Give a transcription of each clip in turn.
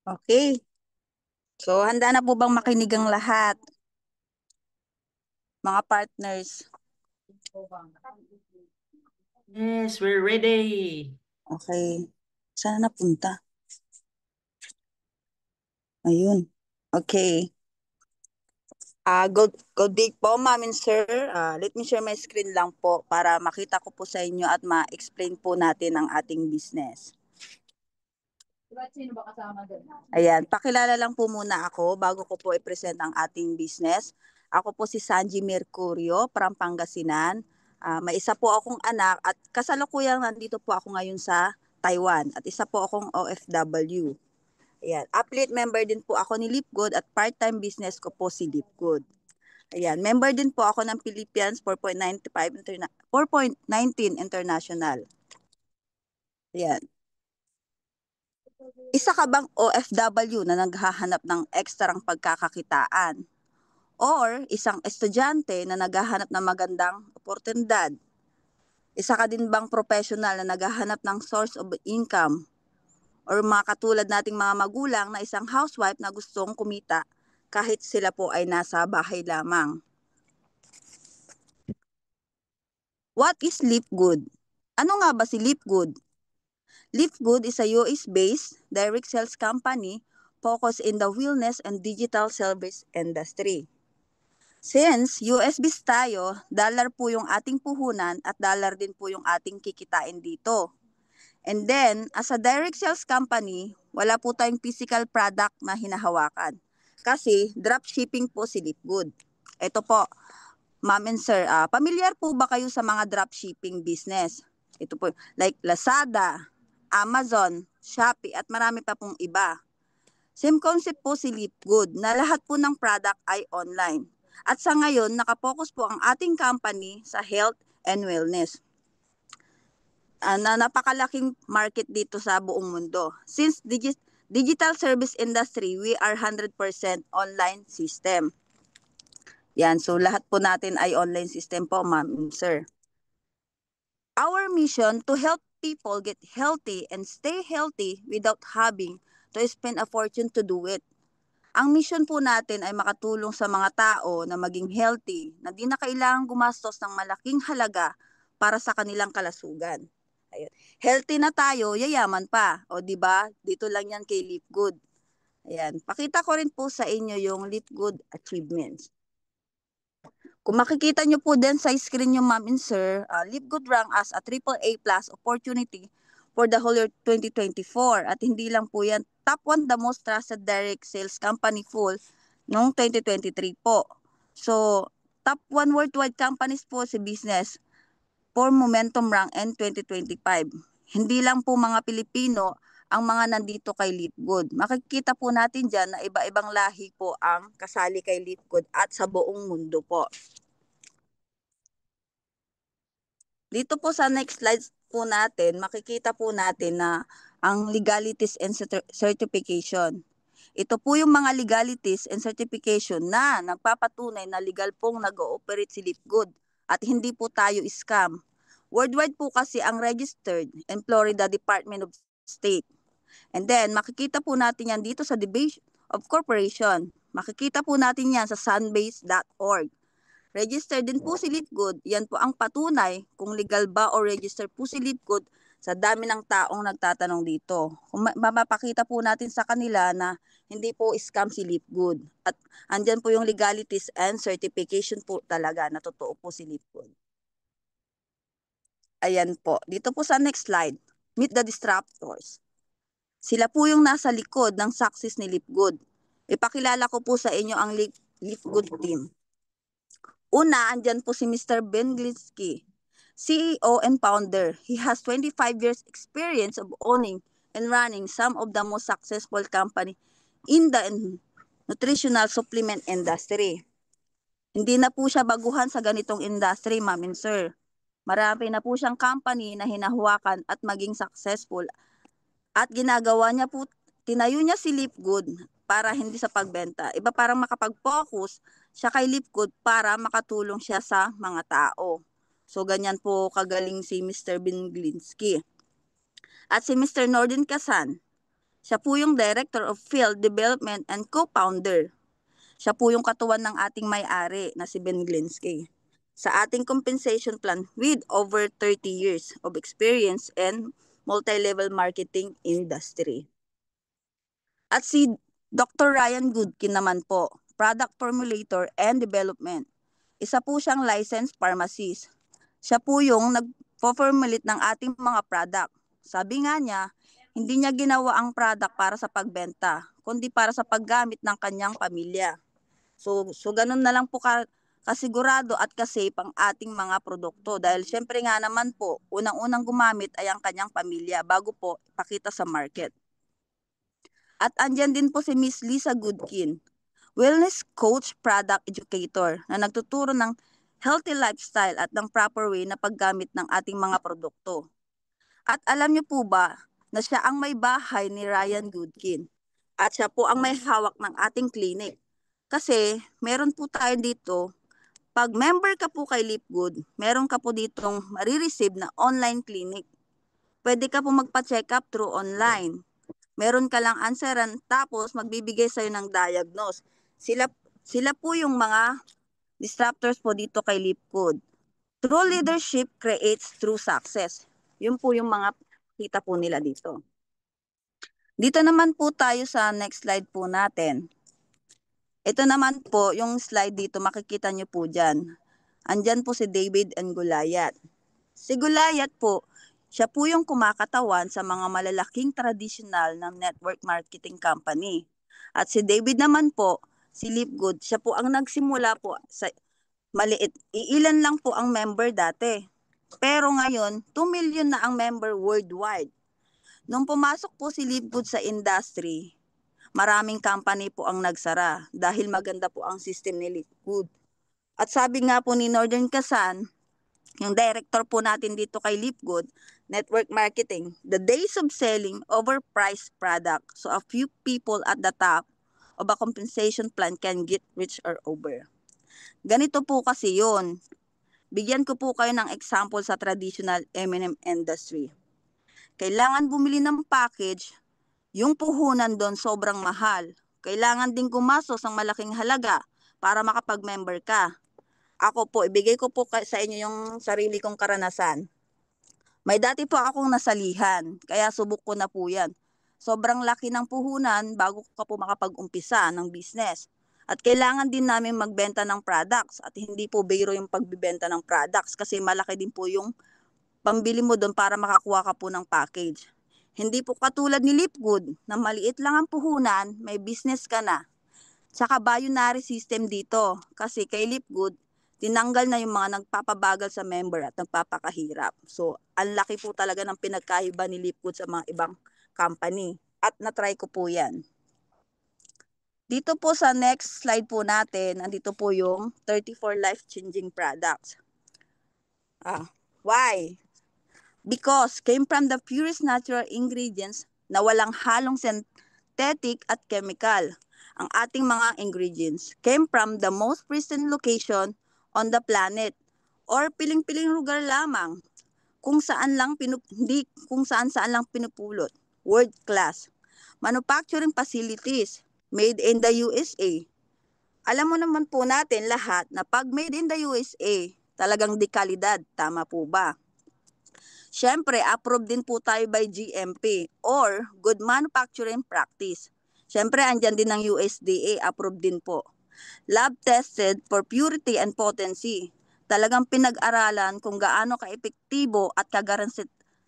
Okay. So, handa na po bang makinig ang lahat, mga partners? Yes, we're ready. Okay. Saan napunta? Ayun. Okay. Good day po, ma'am and sir. Let me share my screen lang po para makita ko po sa inyo at ma-explain po natin ang ating business. Sino ba kasama doon? Ayan, pakilala lang po muna ako bago ko po i-present ang ating business. Ako po si Sanji Mercurio, from Pangasinan. May isa po akong anak at kasalukuyang nandito po ako ngayon sa Taiwan at isa po akong OFW. Ayan, affiliate member din po ako ni Lipgood at part-time business ko po si Lipgood. Ayan, member din po ako ng Philippines 4.19 International. Ayan. Isa ka bang OFW na naghahanap ng ekstrang pagkakakitaan? Or isang estudyante na naghahanap ng magandang oportunidad? Isa ka din bang professional na naghahanap ng source of income? Or mga katulad nating mga magulang na isang housewife na gustong kumita kahit sila po ay nasa bahay lamang? What is Lipgood? Ano nga ba si Lipgood? Lipgood is a US-based direct sales company focused in the wellness and digital service industry. Since US-based tayo, dollar po yung ating puhunan at dollar din po yung ating kikitain dito. And then, as a direct sales company, wala po tayong physical product na hinahawakan. Kasi dropshipping po si Lipgood. Ito po, ma'am and sir, familiar po ba kayo sa mga dropshipping business? Ito po, like Lazada, Amazon, Shopee at marami pa pong iba. Same concept po si Lipgood na lahat po ng product ay online. At sa ngayon, nakapokus po ang ating company sa health and wellness. Na napakalaking market dito sa buong mundo. Since digital service industry, we are 100% online system. Yan, so lahat po natin ay online system po, ma'am, sir. Our mission to help people get healthy and stay healthy without having to spend a fortune to do it. Ang mission po natin ay makatulong sa mga tao na maging healthy, na di na kailangang gumastos ng malaking halaga para sa kanilang kalasugan. Ayun. Healthy na tayo, yayaman pa. O di ba? Dito lang yan kay Lipgood. Ayan. Pakita ko rin po sa inyo yung Lipgood achievements. Kung makikita nyo po din sa screen nyo, ma'am and sir, Lipgood rank as a AAA plus opportunity for the whole year 2024. At hindi lang po yan, top 1 the most trusted direct sales company full noong 2023 po. So, top 1 worldwide companies po sa business for momentum rank in 2025. Hindi lang po mga Pilipino ang mga nandito kay Lipgood. Makikita po natin dyan na iba-ibang lahi po ang kasali kay Lipgood at sa buong mundo po. Dito po sa next slide po natin, makikita po natin na ang legalities and certification. Ito po yung mga legalities and certification na nagpapatunay na legal pong nag-ooperate si Lipgood at hindi po tayo scam. Worldwide po kasi ang registered in Florida Department of State. And then, makikita po natin yan dito sa Division of Corporation. Makikita po natin yan sa sunbase.org. Registered din po si Lipgood. Yan po ang patunay kung legal ba o registered po si Lipgood sa dami ng taong nagtatanong dito. Kung mapapakita po natin sa kanila na hindi po scam si Lipgood. At andyan po yung legalities and certification po talaga na totoo po si Lipgood. Ayan po. Dito po sa next slide, meet the disruptors. Sila po yung nasa likod ng success ni Lipgood. Ipakilala ko po sa inyo ang Lipgood team. Una, andyan po si Mr. Ben Glinsky, CEO and founder. He has 25 years experience of owning and running some of the most successful company in the nutritional supplement industry. Hindi na po siya baguhan sa ganitong industry, ma'am and sir. Marami na po siyang company na hinahawakan at maging successful. At ginagawa niya po, tinayo niya si Lipgood para hindi sa pagbenta. Iba parang makapag-focus siya kay Lipgood para makatulong siya sa mga tao. So ganyan po kagaling si Mr. Ben Glinsky. At si Mr. Nordin Kasan, Siya po yung Director of Field Development and Co-founder. Siya po yung katuwan ng ating may-ari na si Ben Glinsky. Sa ating compensation plan with over 30 years of experience and multi-level marketing industry. At si Dr. Ryan Goodkin naman po, Product Formulator and Development. Isa po siyang licensed pharmacist. Siya po yung nagpo-formulate ng ating mga product. Sabi nga niya, hindi niya ginawa ang product para sa pagbenta, kundi para sa paggamit ng kanyang pamilya. So ganun na lang po kasigurado at kasafe ang ating mga produkto dahil syempre nga naman po, unang-unang gumamit ay ang kanyang pamilya bago po ipakita sa market. At andyan din po si Miss Lisa Goodkin, wellness coach, product educator na nagtuturo ng healthy lifestyle at ng proper way na paggamit ng ating mga produkto. At alam niyo po ba na siya ang may bahay ni Ryan Goodkin at siya po ang may hawak ng ating clinic. Kasi meron po tayo dito, pag member ka po kay Lipgood, meron ka po ditong marireceive na online clinic. Pwede ka po magpa-check up through online. Meron ka lang answeran tapos magbibigay sa'yo ng diagnose. Sila po yung mga disruptors po dito kay Lipgood. True leadership creates true success. Yun po yung mga kita po nila dito. Dito naman po tayo sa next slide po natin. Ito naman po yung slide dito, makikita nyo po dyan. Andyan po si David and Goliath. Si Goliath po, siya po yung kumakatawan sa mga malalaking traditional ng network marketing company. At si David naman po, si Lipgood, siya po ang nagsimula po sa maliit. Iilan lang po ang member dati. Pero ngayon, 2 million na ang member worldwide. Nung pumasok po si Lipgood sa industry, maraming company po ang nagsara dahil maganda po ang system ni Lipgood. At sabi nga po ni Northern Kasan, yung director po natin dito kay Lipgood, network marketing, the days of selling overpriced product so a few people at the top of a compensation plan can get rich or over. Ganito po kasi yun. Bigyan ko po kayo ng example sa traditional M&M industry. Kailangan bumili ng package, yung puhunan doon sobrang mahal. Kailangan din gumastos ng malaking halaga para makapag-member ka. Ako po, ibigay ko po sa inyo yung sarili kong karanasan. May dati po akong nasalihan, kaya subok ko na po yan. Sobrang laki ng puhunan bago ka po makapag-umpisa ng business. At kailangan din namin magbenta ng products at hindi po biro yung pagbibenta ng products kasi malaki din po yung pambili mo doon para makakuha ka po ng package. Hindi po katulad ni Lipgood na maliit lang ang puhunan, may business ka na. Saka binary system dito kasi kay Lipgood, tinanggal na yung mga nagpapabagal sa member at nagpapakahirap. So, ang laki po talaga ng pinagkaiba ni Lipgood sa mga ibang company. At na-try ko po yan. Dito po sa next slide po natin, andito po yung 34 life-changing products. Why? Because came from the purest natural ingredients na walang halong synthetic at chemical. Ang ating mga ingredients came from the most pristine location on the planet or piling-piling lugar lamang kung saan lang pinupulot. World class. Manufacturing facilities made in the USA. Alam mo naman po natin lahat na pag made in the USA, talagang dekalidad. Tama po ba? Siyempre, approved din po tayo by GMP or Good Manufacturing Practice. Siyempre, andyan din ng USDA, approved din po. Lab tested for purity and potency. Talagang pinag-aralan kung gaano ka-epektibo at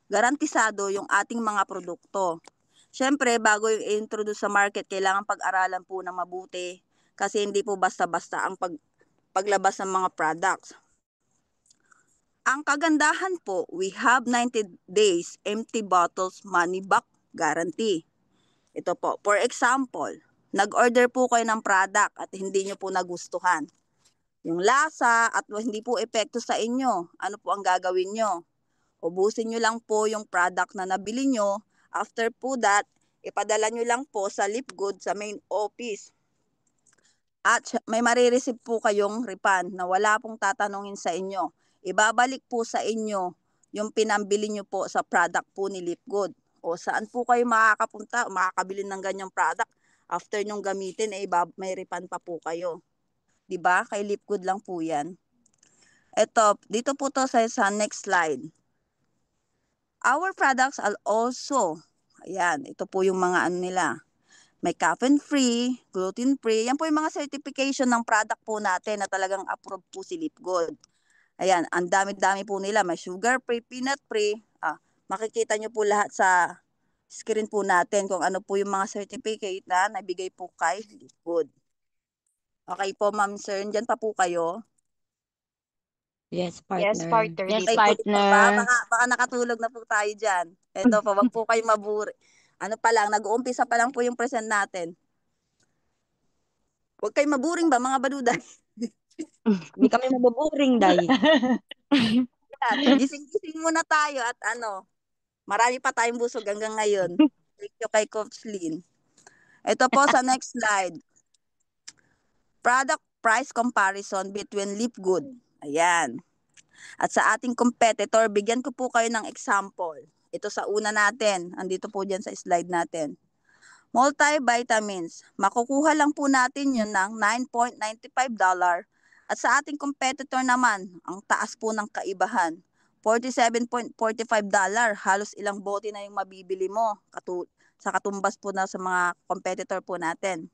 garantisado yung ating mga produkto. Siyempre, bago yung introduce sa market, kailangan pag-aralan po ng mabuti kasi hindi po basta-basta ang paglabas ng mga products. Ang kagandahan po, we have 90 days empty bottles money back guarantee. Ito po, for example, nag-order po kayo ng product at hindi nyo po nagustuhan. Yung lasa at hindi po epekto sa inyo, ano po ang gagawin nyo? Ubusin nyo lang po yung product na nabili nyo. After po that, ipadala nyo lang po sa Lipgood sa main office. At may marireceive po kayong refund na wala pong tatanungin sa inyo. Ibabalik po sa inyo yung pinambili nyo po sa product po ni Lipgood. O saan po kayo makakapunta, makakabili ng ganyang product? After nyong gamitin, may refund pa po kayo. 'Di ba? Kay Lipgood lang po 'yan. Ito, dito po to sa next slide. Our products are also, ayan, ito po yung mga ano nila. May caffeine-free, gluten-free. Yan po yung mga certification ng product po natin na talagang approved po si Lipgood. Ayan, ang dami-dami po nila. May sugar-free, peanut-free. Makikita nyo po lahat sa screen po natin kung ano po yung mga certificate na nabigay po kay Lipgood. Okay po, ma'am, sir. Diyan pa po kayo. Yes, partner. Yes, partner. Yes, Okay po, partner. baka nakatulog na po tayo dyan. Ito po, wag po kayo maburi. Ano pa lang, nag-uumpisa pa lang po yung present natin. Huwag kayo maburing ba, mga baduday? Hindi kami mabuburing, Day. Gising-gising muna tayo at marami pa tayong busog hanggang ngayon. Thank you kay Coach Lynn. Ito po sa next slide. Product price comparison between Lipgood. Ayan. At sa ating competitor, bigyan ko po kayo ng example. Ito sa una natin. Andito po dyan sa slide natin. Multivitamins. Makukuha lang po natin yun ng $9.95. At sa ating competitor naman, ang taas po ng kaibahan. $47.45. Halos ilang bote na yung mabibili mo. Sa katumbas po na sa mga competitor po natin.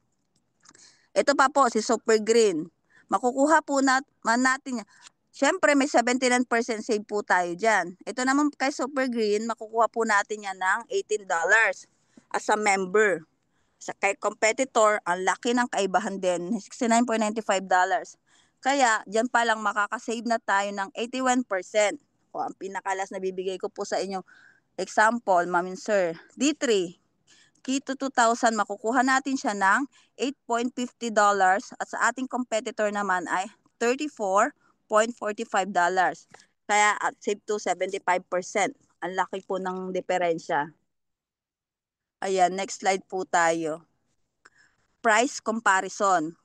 Ito pa po, si Super Green. Makukuha po natin yan. Siyempre, may 79% save po tayo dyan. Ito naman kay Super Green, makukuha po natin yan ng $18 as a member. Kay competitor, ang laki ng kaibahan din, $69.95. Kaya, dyan pa lang makakasave na tayo ng 81%. O, ang pinakalas na bibigay ko po sa inyo, example, ma'am and sir, D3, Keto 2000, makukuha natin siya ng $8.50 at sa ating competitor naman ay $34.45. Kaya save to 75%. Ang laki po ng diferensya. Ayan, next slide po tayo. Price comparison.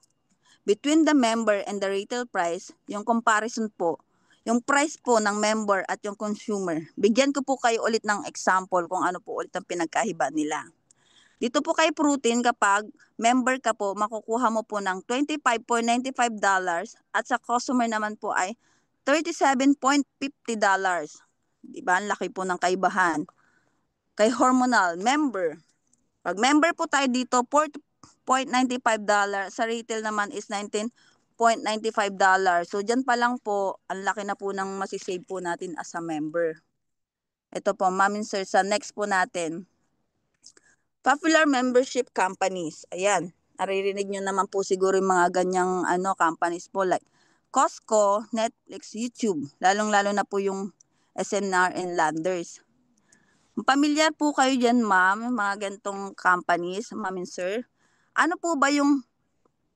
Between the member and the retail price, yung comparison po, yung price po ng member at yung consumer. Bigyan ko po kayo ulit ng example kung ano po ulit ang pinagkaiba nila. Dito po kay Protein, kapag member ka po, makukuha mo po ng $25.95 at sa customer naman po ay $37.50. Diba? Ang laki po ng kaibahan. Kay Hormonal, member. Pag member po tayo dito, $4.95. Sa retail naman is $19.95. So, dyan pa lang po, ang laki na po ng masisave po natin as a member. Ito po, ma'am and sir, sa next po natin. Popular membership companies. Ayan, naririnig nyo naman po siguro yung mga ganyang companies po like Costco, Netflix, YouTube. Lalong-lalo na po yung SNR and Landers. Pamilyar po kayo dyan, ma'am, mga ganitong companies, ma'am and sir. Ano po ba yung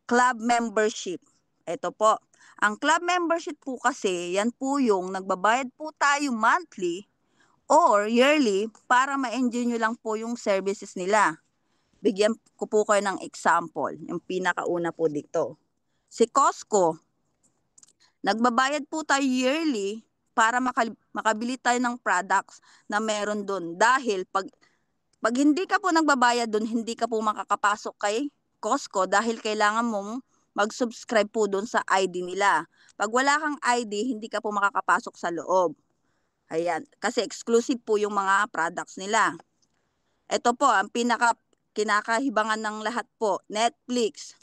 club membership? Ito po. Ang club membership po kasi, yan po yung nagbabayad po tayo monthly or yearly para ma-enjoy nyo lang po yung services nila. Bigyan ko po kayo ng example, yung pinakauna po dito. Si Costco, nagbabayad po tayo yearly para makabili tayo ng products na meron doon. Dahil pag hindi ka po nagbabayad doon, hindi ka po makakapasok kay Costco dahil kailangan mong mag-subscribe po doon sa ID nila. Pag wala kang ID, hindi ka po makakapasok sa loob. Ayan, kasi exclusive po yung mga products nila. Ito po, ang kinakahibangan ng lahat po, Netflix.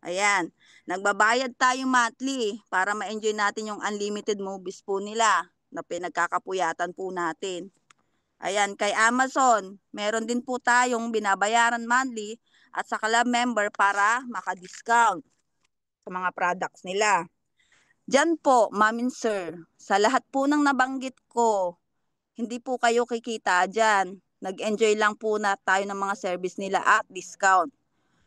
Ayan, nagbabayad tayo monthly para ma-enjoy natin yung unlimited movies po nila na pinagkakapuyatan po natin. Ayan, kay Amazon, meron din po tayong binabayaran monthly at sa club member para maka-discount sa mga products nila. Diyan po, ma'am and sir, sa lahat po ng nabanggit ko, hindi po kayo kikita dyan. Nag-enjoy lang po na tayo ng mga service nila at discount.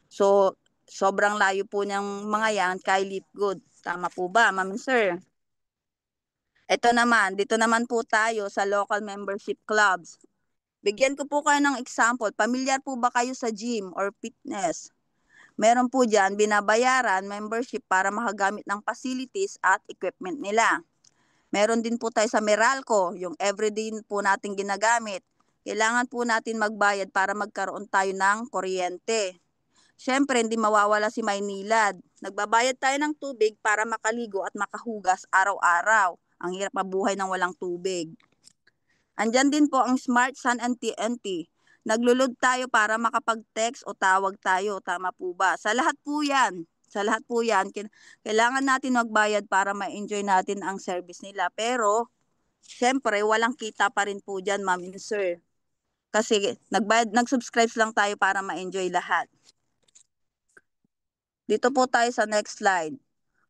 So, sobrang layo po ng mga yan kay Lipgood. Tama po ba, ma'am and sir? Ito naman, dito naman po tayo sa local membership clubs. Bigyan ko po kayo ng example. Pamilyar po ba kayo sa gym or fitness? Meron po dyan, binabayaran membership para makagamit ng facilities at equipment nila. Meron din po tayo sa Meralco, yung everyday po natin ginagamit. kailangan po natin magbayad para magkaroon tayo ng kuryente. Siyempre, hindi mawawala si Maynilad. Nagbabayad tayo ng tubig para makaligo at makahugas araw-araw. Ang hirap mabuhay ng walang tubig. Andyan din po ang Smart Sun and TNT. Naglulod tayo para makapag-text o tawag tayo. Tama po ba? Sa lahat po yan. Kailangan natin magbayad para ma-enjoy natin ang service nila. Pero, siyempre, walang kita pa rin po dyan, ma'am and sir. Kasi nag-subscribe lang tayo para ma-enjoy lahat. Dito po tayo sa next slide.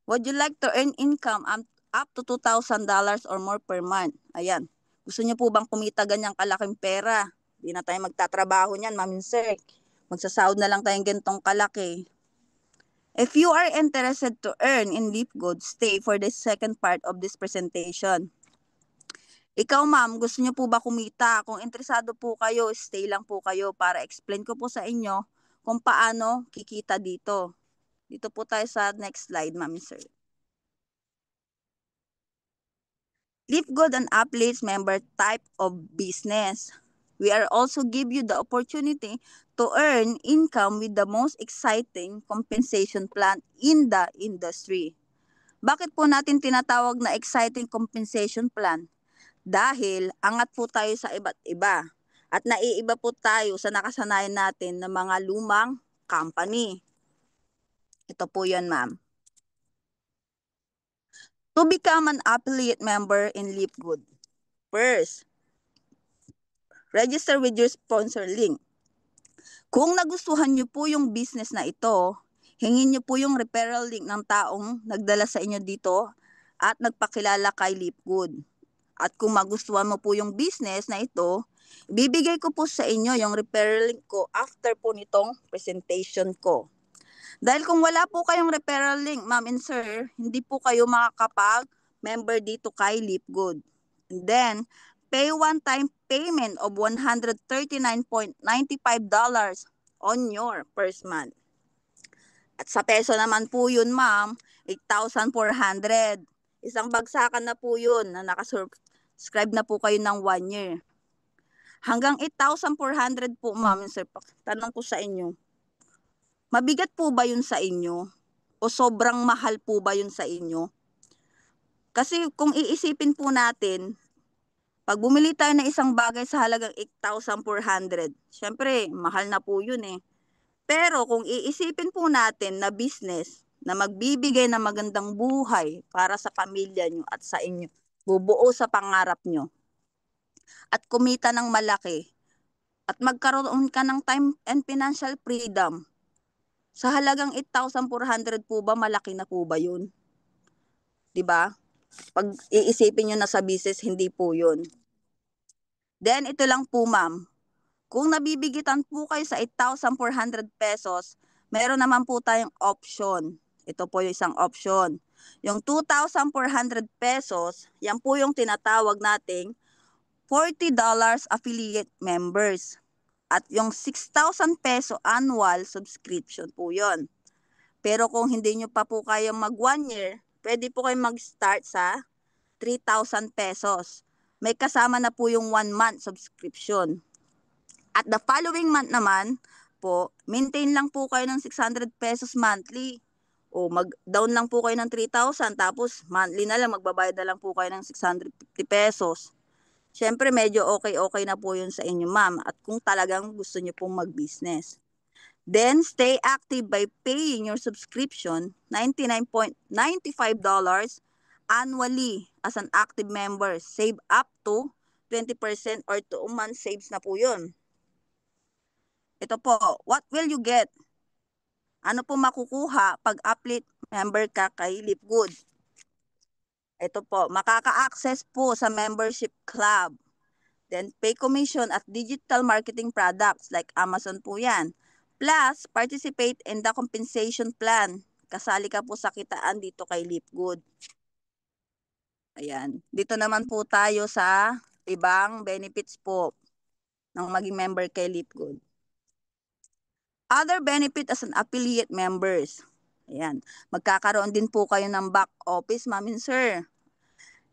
Would you like to earn income up to $2,000 or more per month? Ayan. Gusto niyo po bang kumita ganyang kalaking pera? Hindi na tayo magtatrabaho niyan, ma'am and sir. Magsasahod na lang tayong ganitong kalaki. If you are interested to earn in Leapgood, stay for the second part of this presentation. Ikaw ma'am, gusto niyo po ba kumita? Kung interesado po kayo, stay lang po kayo para explain ko po sa inyo kung paano kikita dito. Dito po tayo sa next slide, ma'am sir. Leapgood and Affiliates member type of business. We are also give you the opportunity to earn income with the most exciting compensation plan in the industry. Bakit po natin tinatawag na exciting compensation plan? Dahil angat po tayo sa iba't iba at naiiba po tayo sa nakasanayan natin ng mga lumang company. Ito po yun, ma'am. To become an affiliate member in Leapgood, first, register with your sponsor link. Kung nagustuhan nyo po yung business na ito, hingin nyo po yung referral link ng taong nagdala sa inyo dito at nagpakilala kay Leapgood. At kung magustuhan mo po yung business na ito, ibibigay ko po sa inyo yung referral link ko after po nitong presentation ko. Dahil kung wala po kayong referral link, ma'am and sir, hindi po kayo makakapag-member dito kay Leapgood. And then, pay one-time payment of $139.95 on your first month. At sa peso naman po yun, ma'am, 8,400. Isang bagsakan na po yun na nakasubscribe na po kayo ng 1 year. Hanggang 8,400 po, ma'am and sir. Tanong ko sa inyo, mabigat po ba yun sa inyo? O sobrang mahal po ba yun sa inyo? Kasi kung iisipin po natin, pag bumili tayo ng isang bagay sa halagang 8,400, syempre, mahal na po yun eh. Pero kung iisipin po natin na business na magbibigay ng magandang buhay para sa pamilya nyo at sa inyo, bubuo sa pangarap nyo, at kumita ng malaki, at magkaroon ka ng time and financial freedom, sa halagang 8,400 po ba, malaki na po ba yun? Diba? Pag iisipin nyo na sa business, hindi po yun. Then, ito lang po ma'am. Kung nabibigitan po kayo sa 8,400 pesos, meron naman po tayong option. Ito po yung isang option. Yung 2,400 pesos, yan po yung tinatawag nating $40 affiliate members. At yung 6,000 peso annual subscription po yon. Pero kung hindi nyo pa po kayo mag 1 year, pwede po kayo mag-start sa 3,000 pesos. May kasama na po yung 1 month subscription. At the following month naman po, maintain lang po kayo ng 600 pesos monthly. O mag-down lang po kayo ng 3,000 tapos monthly na lang, magbabayad na lang po kayo ng 650 pesos. Siyempre medyo okay na po yun sa inyo ma'am at kung talagang gusto nyo pong mag-business. Then stay active by paying your subscription $99.95 annually as an active member. Save up to 20% or 2 months saves na po yun. Ito po, what will you get? Ano po makukuha pag affiliate member ka kay Leapgood? Ito po, makaka-access po sa membership club. Then pay commission at digital marketing products like Amazon po yan. Plus, participate in the compensation plan. Kasali ka po sa kitaan dito kay Leapgood. Ayan. Dito naman po tayo sa ibang benefits po ng maging member kay Leapgood. Other benefit as an affiliate members. Ayan. Magkakaroon din po kayo ng back office, ma'am and sir.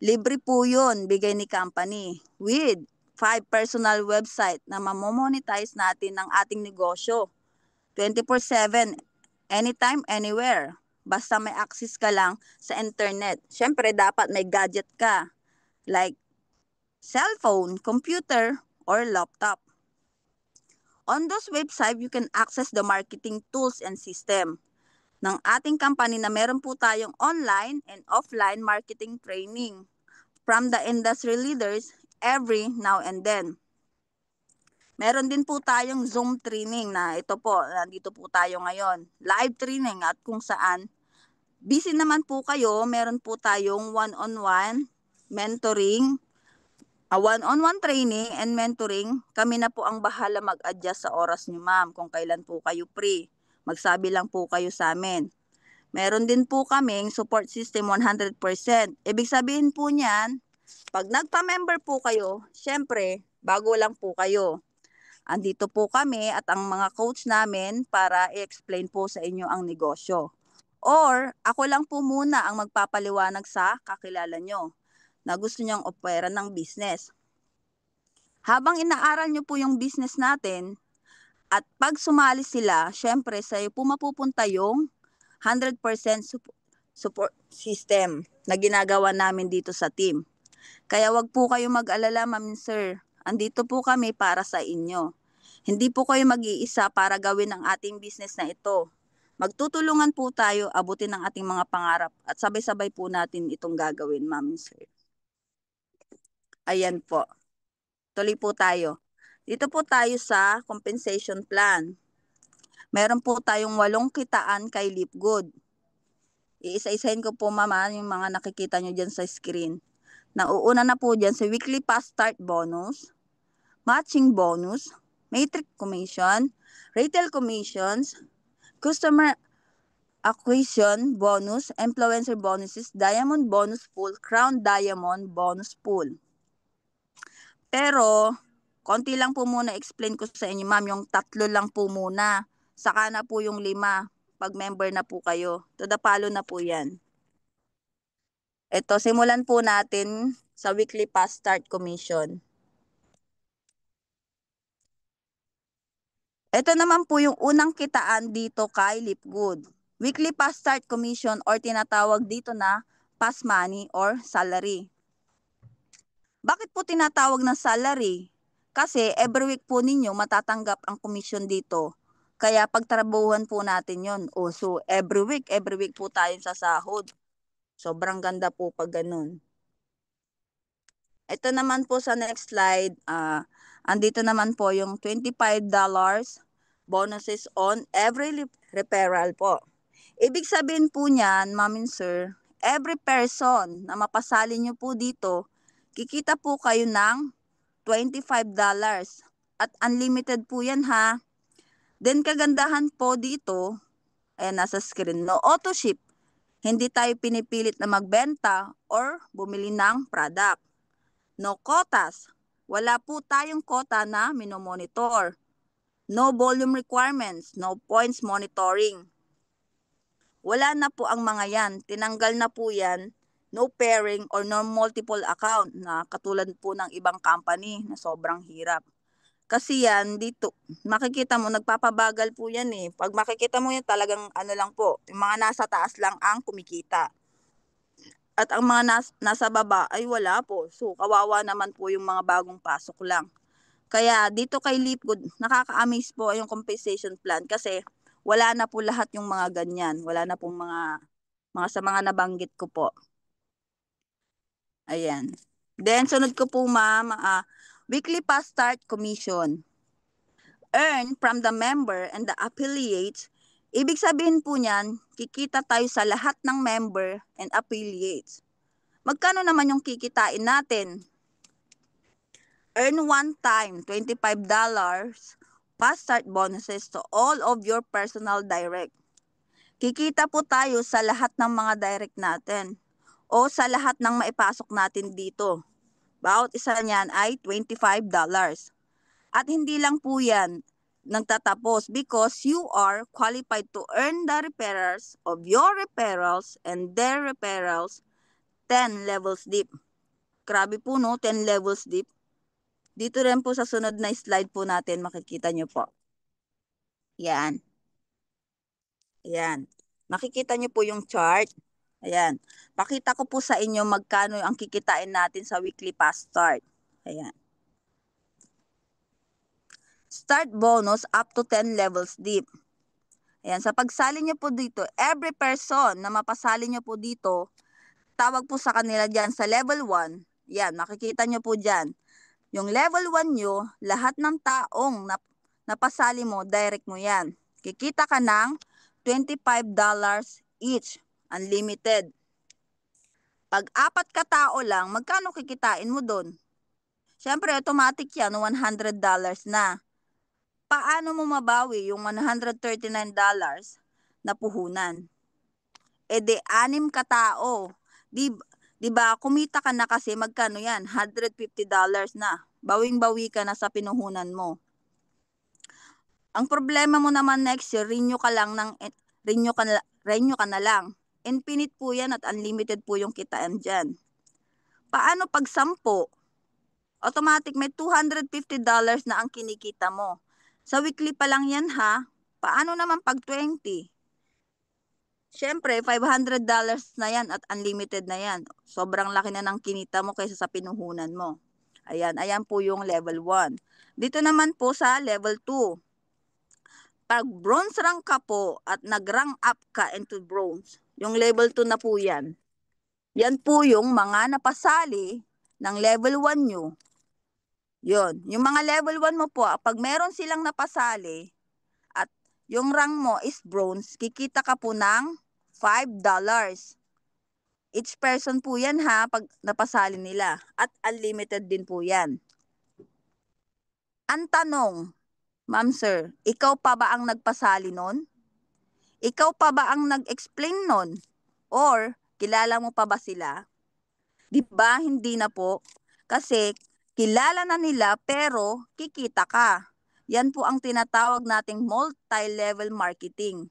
Libre po yun, bigay ni company. With 5 personal website na mamomonetize natin ng ating negosyo. 24/7, anytime, anywhere. Basta may access ka lang sa internet. Siyempre, dapat may gadget ka. Like cellphone, computer, or laptop. On those website, you can access the marketing tools and system ng ating company na meron po tayong online and offline marketing training from the industry leaders every now and then. Meron din po tayong Zoom training na ito po, nandito po tayo ngayon. Live training at kung saan busy naman po kayo, meron po tayong one-on-one mentoring, one-on-one training and mentoring. Kami na po ang bahala mag-adjust sa oras niyo, ma'am, kung kailan po kayo free. Magsabi lang po kayo sa amin. Meron din po kaming support system 100%. Ibig sabihin po niyan, pag nagpa-member po kayo, syempre, bago lang po kayo. Andito po kami at ang mga coach namin para i-explain po sa inyo ang negosyo. Or, ako lang po muna ang magpapaliwanag sa kakilala nyo na gusto nyong opera ng business. Habang inaaral nyo po yung business natin, at pag sumali sila, syempre sa'yo po mapupunta yung 100% support system na ginagawa namin dito sa team. Kaya wag po kayo mag-alala, ma'am sir. Andito po kami para sa inyo. Hindi po kayo mag-iisa para gawin ang ating business na ito. Magtutulungan po tayo abutin ang ating mga pangarap at sabay-sabay po natin itong gagawin, ma'am sir. Ayan po. Tuloy po tayo. Dito po tayo sa compensation plan. Meron po tayong 8 kitaan kay Lipgood. Iisa-isahin ko po, mama, yung mga nakikita nyo dyan sa screen. Nauuna na po dyan sa weekly fast start bonus, matching bonus, matrix commission, retail commissions, customer acquisition bonus, influencer bonuses, diamond bonus pool, crown diamond bonus pool. Pero, konti lang po muna explain ko sa inyo, ma'am, yung 3 lang po muna. Saka na po yung 5 pag member na po kayo. Tudapalo na po yan. Ito, simulan po natin sa weekly fast start commission. Ito naman po yung unang kitaan dito kay Lipgood. Weekly fast start commission or tinatawag dito na fast money or salary. Bakit po tinatawag na salary? Kasi every week po ninyo matatanggap ang commission dito. Kaya pagtrabahuhan po natin yon. So every week po tayo sa sahod. Sobrang ganda po pag ganun. Ito naman po sa next slide, andito naman po yung $25 bonuses on every referral po. Ibig sabihin po niyan, ma'am and sir, every person na mapasali nyo po dito, kikita po kayo ng $25 at unlimited po yan ha. Then kagandahan po dito, nasa screen, no auto ship. Hindi tayo pinipilit na magbenta or bumili ng product. No quotas. Wala po tayong quota na minomonitor. No volume requirements, no points monitoring. Wala na po ang mga yan. Tinanggal na po yan. No pairing or no multiple account na katulad po ng ibang company na sobrang hirap. Kasi yan dito, makikita mo nagpapabagal po yan eh. Pag makikita mo yan talagang ano lang po, yung mga nasa taas lang ang kumikita. At ang mga nasa baba ay wala po. So kawawa naman po yung mga bagong pasok lang. Kaya dito kay Lipgood, nakaka-amaze po yung compensation plan kasi wala na po lahat yung mga ganyan. Wala na pong mga sa mga nabanggit ko po. Ayan. Then sunod ko po ma'am, weekly fast start commission. Earn from the member and the affiliates. Ibig sabihin po niyan, kikita tayo sa lahat ng member and affiliates. Magkano naman yung kikitain natin? Earn one time, $25 fast start bonuses to all of your personal direct. Kikita po tayo sa lahat ng mga direct natin o sa lahat ng maipasok natin dito. Bawat isa niyan ay $25. At hindi lang po yan nagtatapos because you are qualified to earn the referrals of your referrals and their referrals 10 levels deep. Grabe po no, 10 levels deep. Dito rin po sa sunod na slide po natin, makikita nyo po. Yan. Ayan. Makikita nyo po yung chart. Ayan. Pakita ko po sa inyo magkano ang kikitain natin sa weekly past start. Ayan. Start bonus up to 10 levels deep. Ayan. Sa pagsali nyo po dito, every person na mapasali nyo po dito, tawag po sa kanila dyan sa level 1. Yan. Makikita nyo po dyan. Yung level 1 nyo, lahat ng taong napasali mo, direct mo yan. Kikita ka ng $25 each. Unlimited. Pag 4 ka tao lang, magkano kikitain mo doon? Siyempre, automatic yan, $100 na. Paano mo mabawi yung $139 na puhunan? E de 6 ka tao. Di ba, kumita ka na kasi magkano yan? $150 na. Bawing-bawi ka na sa pinuhunan mo. Ang problema mo naman next year, renew ka na lang. Infinite po yan at unlimited po yung kitaan dyan. Paano pag 10? Automatic may $250 na ang kinikita mo. Sa weekly pa lang yan ha. Paano naman pag 20? Siyempre, $500 na yan at unlimited na yan. Sobrang laki na ng kinita mo kaysa sa pinuhunan mo. Ayan po yung level 1. Dito naman po sa level 2. Pag bronze rank ka po at nag-rank up ka into bronze, yung level 2 na po yan. Yan po yung mga napasali ng level 1 nyo. Yun. Yung mga level 1 mo po, pag meron silang napasali at yung rank mo is bronze, kikita ka po ng $5. Each person po yan ha, pag napasali nila. At unlimited din po yan. Ang tanong, Ma'am Sir, ikaw pa ba ang nagpasali nun? Ikaw pa ba ang nag-explain nun? Or kilala mo pa ba sila? Di ba hindi na po? Kasi kilala na nila pero kikita ka. Yan po ang tinatawag nating multi-level marketing.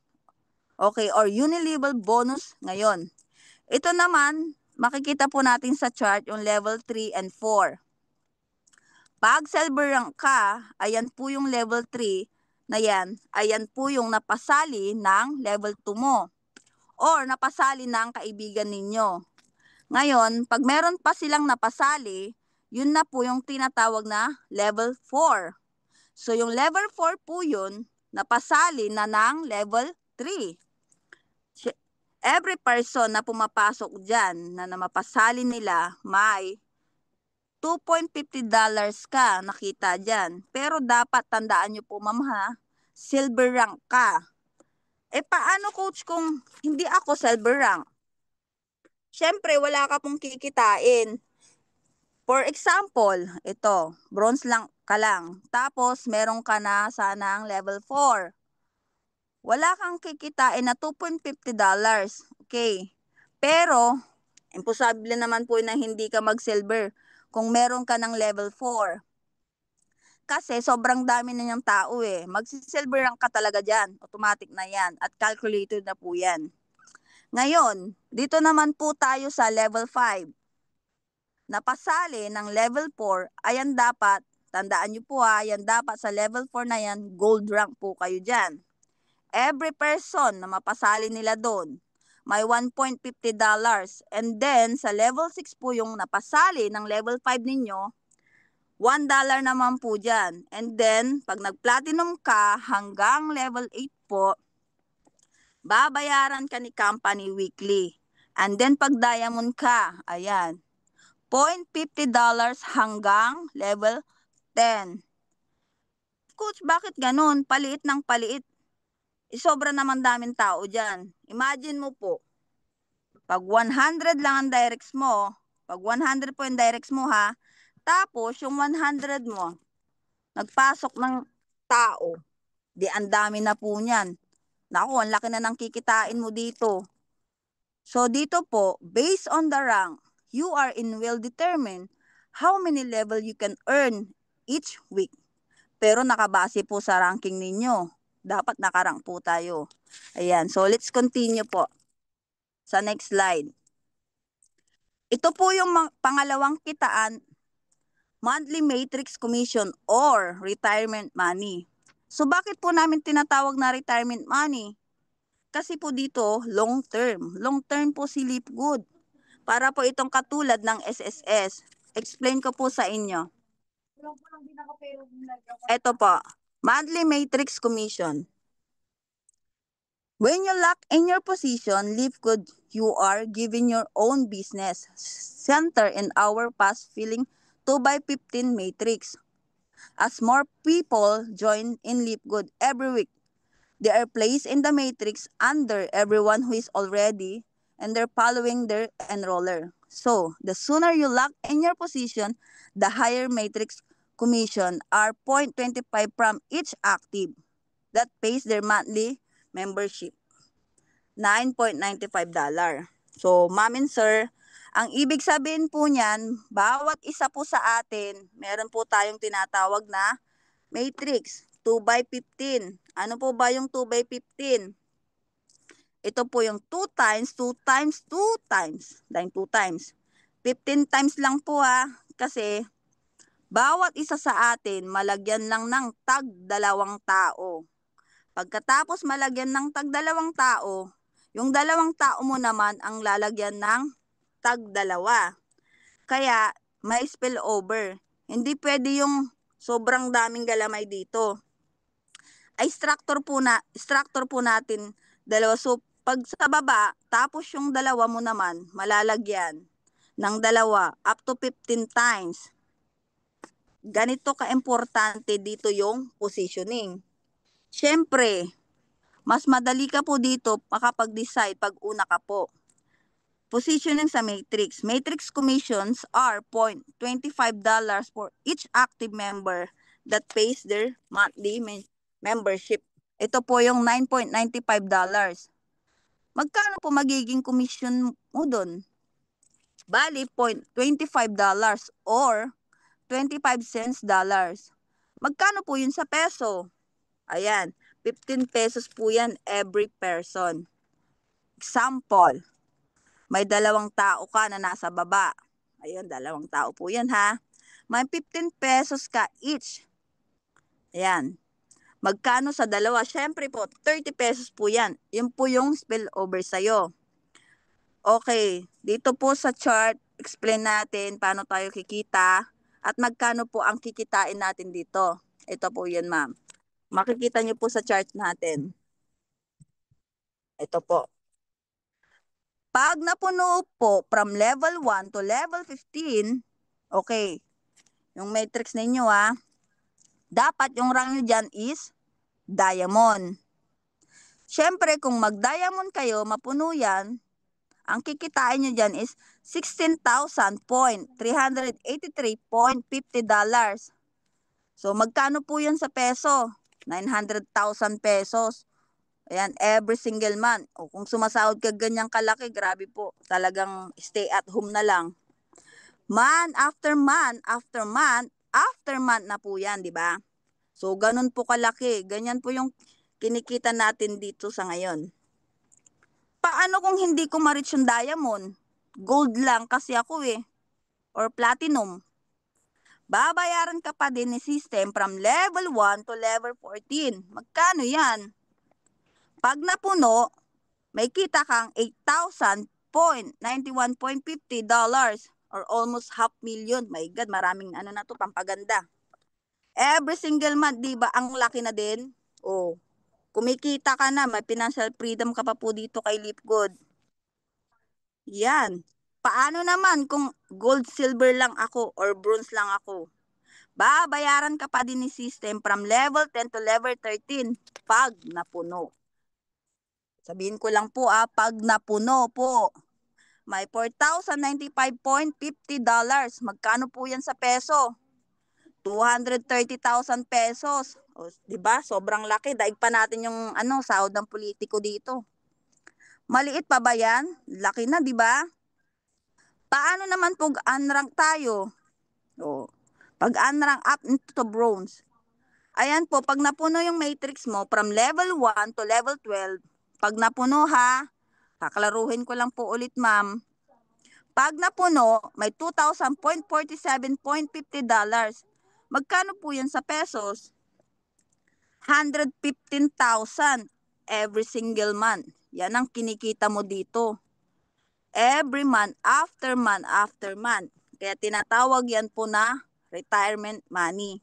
Okay, or unilevel bonus ngayon. Ito naman, makikita po natin sa chart yung level 3 and 4. Pag silver rank ka, ayan po yung level 3 na yan, ayan po yung napasali ng level 2 mo or napasali ng kaibigan ninyo. Ngayon, pag meron pa silang napasali, yun na po yung tinatawag na level 4. So yung level 4 po yun, napasali na ng level 3. Every person na pumapasok dyan na mapasali nila may $2.50 ka nakita dyan. Pero dapat tandaan nyo po ma'am ha, silver rank ka. Paano coach kung hindi ako silver rank? Siyempre wala ka pong kikitain. For example, ito, bronze lang ka lang. Tapos meron ka na sanang level 4. Wala kang kikitain na $2.50. Okay. Pero imposible naman po na hindi ka mag-silver kung meron ka ng level 4. Kasi sobrang dami na niyang tao eh. Magsisilver rank ka talaga dyan. Automatic na yan. At calculated na po yan. Ngayon, dito naman po tayo sa level 5. Napasali ng level 4, ayan dapat, tandaan nyo po ha, ayan dapat sa level 4 na yan, gold rank po kayo dyan. Every person na mapasali nila doon, may $1.50. And then, sa level 6 po yung napasali ng level 5 ninyo, $1 naman po dyan. And then, pag nag-platinum ka hanggang level 8 po, babayaran ka ni company weekly. And then, pag diamond ka, ayan, $0.50 hanggang level 10. Coach, bakit ganun? Paliit ng paliit. Sobra naman daming tao dyan. Imagine mo po, pag 100 lang ang directs mo, pag 100 po yung directs mo ha, tapos yung 100 mo, nagpasok ng tao, di ang dami na po niyan. Naku, ang laki na ng kikitain mo dito. So dito po, based on the rank, you are in will determine how many level you can earn each week. Pero nakabase po sa ranking ninyo. Dapat nakarank po tayo. Ayan. So, let's continue po. Sa next slide. Ito po yung pangalawang kitaan monthly matrix commission or retirement money. So bakit po namin tinatawag na retirement money? Kasi po dito, long term. Long term po si Leapgood. Para po itong katulad ng SSS. Explain ko po sa inyo. Ito po, monthly matrix commission. When you lock in your position, Leapgood, you are giving your own business center in our fast filling 2x15 matrix. As more people join in Leapgood every week, they are placed in the matrix under everyone who is already and they're following their enroller. So, the sooner you lock in your position, the higher matrix commission are 0.25 from each active that pays their monthly membership. $9.95. So, ma'am and sir, ang ibig sabihin po niyan, bawat isa po sa atin, meron po tayong tinatawag na matrix, 2x15. Ano po ba yung 2x15? Ito po yung 2 times, 2 times, 2 times. Dahil 2 times. 15 times lang po kasi bawat isa sa atin malagyan lang ng tag 2 tao. Pagkatapos malagyan ng tag 2 tao, yung 2 tao mo naman ang lalagyan ng tag 2. Kaya may spill over. Hindi pwede yung sobrang daming galamay dito. Ay structure po natin dalawa. So pag sa baba, tapos yung 2 mo naman malalagyan ng 2 up to 15 times. Ganito ka-importante dito yung positioning. Siyempre, mas madali ka po dito makapag-decide pag una ka po. Positioning sa matrix. Matrix commissions are $0.25 for each active member that pays their monthly membership. Ito po yung $9.95. Magkano po magiging commission mo doon? Bali, $0.25 or 25 cents dollars. Magkano po yun sa peso? Ayan, 15 pesos po yan every person. Example, may 2 tao ka na nasa baba. Ayun, 2 tao po yan May 15 pesos ka each. Ayan. Magkano sa 2? Siyempre po, 30 pesos po yan. Yun po yung spillover sa'yo. Okay, dito po sa chart, explain natin paano tayo kikita at magkano po ang kikitain natin dito. Ito po yun, ma'am. Makikita nyo po sa chart natin. Ito po. Pag napuno po from level 1 to level 15, okay, yung matrix ninyo dapat yung rank nyo dyan is diamond. Siyempre, kung mag-diamond kayo, mapuno yan, ang kikitain nyo dyan is $16,383.50. So, magkano po yan sa peso? 900,000 pesos. Ayan, every single month. O kung sumasahod ka ganyang kalaki, grabe po. Talagang stay at home na lang. Month after month, after month, after month na po yan, di ba? So, ganun po kalaki. Ganyan po yung kinikita natin dito sa ngayon. Paano kung hindi ko ma-reach yung diamond? Gold lang kasi ako or platinum. Babayaran ka pa din ni system from level 1 to level 14. Magkano yan? Pag napuno, may kita kang $8,000.91.50 or almost $500,000. My God, maraming na to, pampaganda. Every single month, di ba, ang laki na din? Kumikita ka na, may financial freedom ka pa po dito kay Leapgood. Yan. Paano naman kung gold, silver lang ako or bronze lang ako? Babayaran ka pa din ni system from level 10 to level 13 pag napuno. Sabihin ko lang po pag napuno po. May $4,095.50. Magkano po yan sa peso? 230,000 pesos. O, diba? Sobrang laki. Daig pa natin yung sahod ng politiko dito. Maliit pa ba yan? Laki na, diba? Paano naman pag unrank tayo? Pag unrank up into bronze. Ayan po, pag napuno yung matrix mo from level 1 to level 12, pag napuno kaklaruhin ko lang po ulit, ma'am. Pag napuno, may $2,000.47.50. Magkano po yan sa pesos? 115,000 every single month. Yan ang kinikita mo dito. Every month, after month, after month. Kaya tinatawag yan po na retirement money.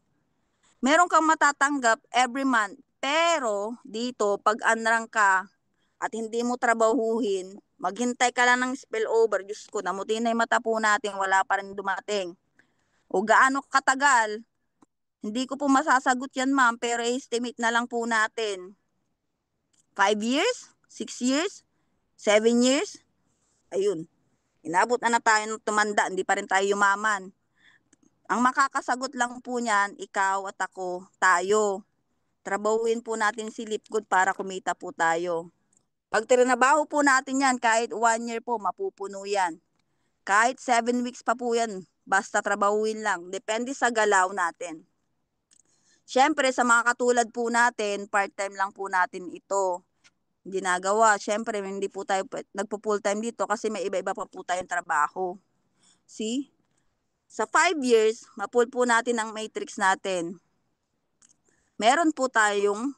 Meron kang matatanggap every month, pero dito, pag unrank ka at hindi mo trabahuhin, maghintay ka lang ng spillover. Diyos ko, namuti na yung mata po natin, wala pa rin dumating. O gaano katagal? Hindi ko po masasagot yan, ma'am, pero estimate na lang po natin. 5 years? 6 years? 7 years? Ayun. Inabot na tayo ng tumanda, hindi pa rin tayo yumaman. Ang makakasagot lang po niyan, ikaw at ako, tayo. Trabahuin po natin si Lipgood para kumita po tayo. Pag trinabaho po natin yan, kahit 1 year po, mapupuno yan. Kahit 7 weeks pa po yan, basta trabahuin lang. Depende sa galaw natin. Siyempre, sa mga katulad po natin, part-time lang po natin ito ginagawa. Siyempre, hindi po tayo nagpo-full time dito kasi may iba-iba pa po tayong trabaho. See? Sa 5 years, ma-pull po natin ang matrix natin. Meron po tayong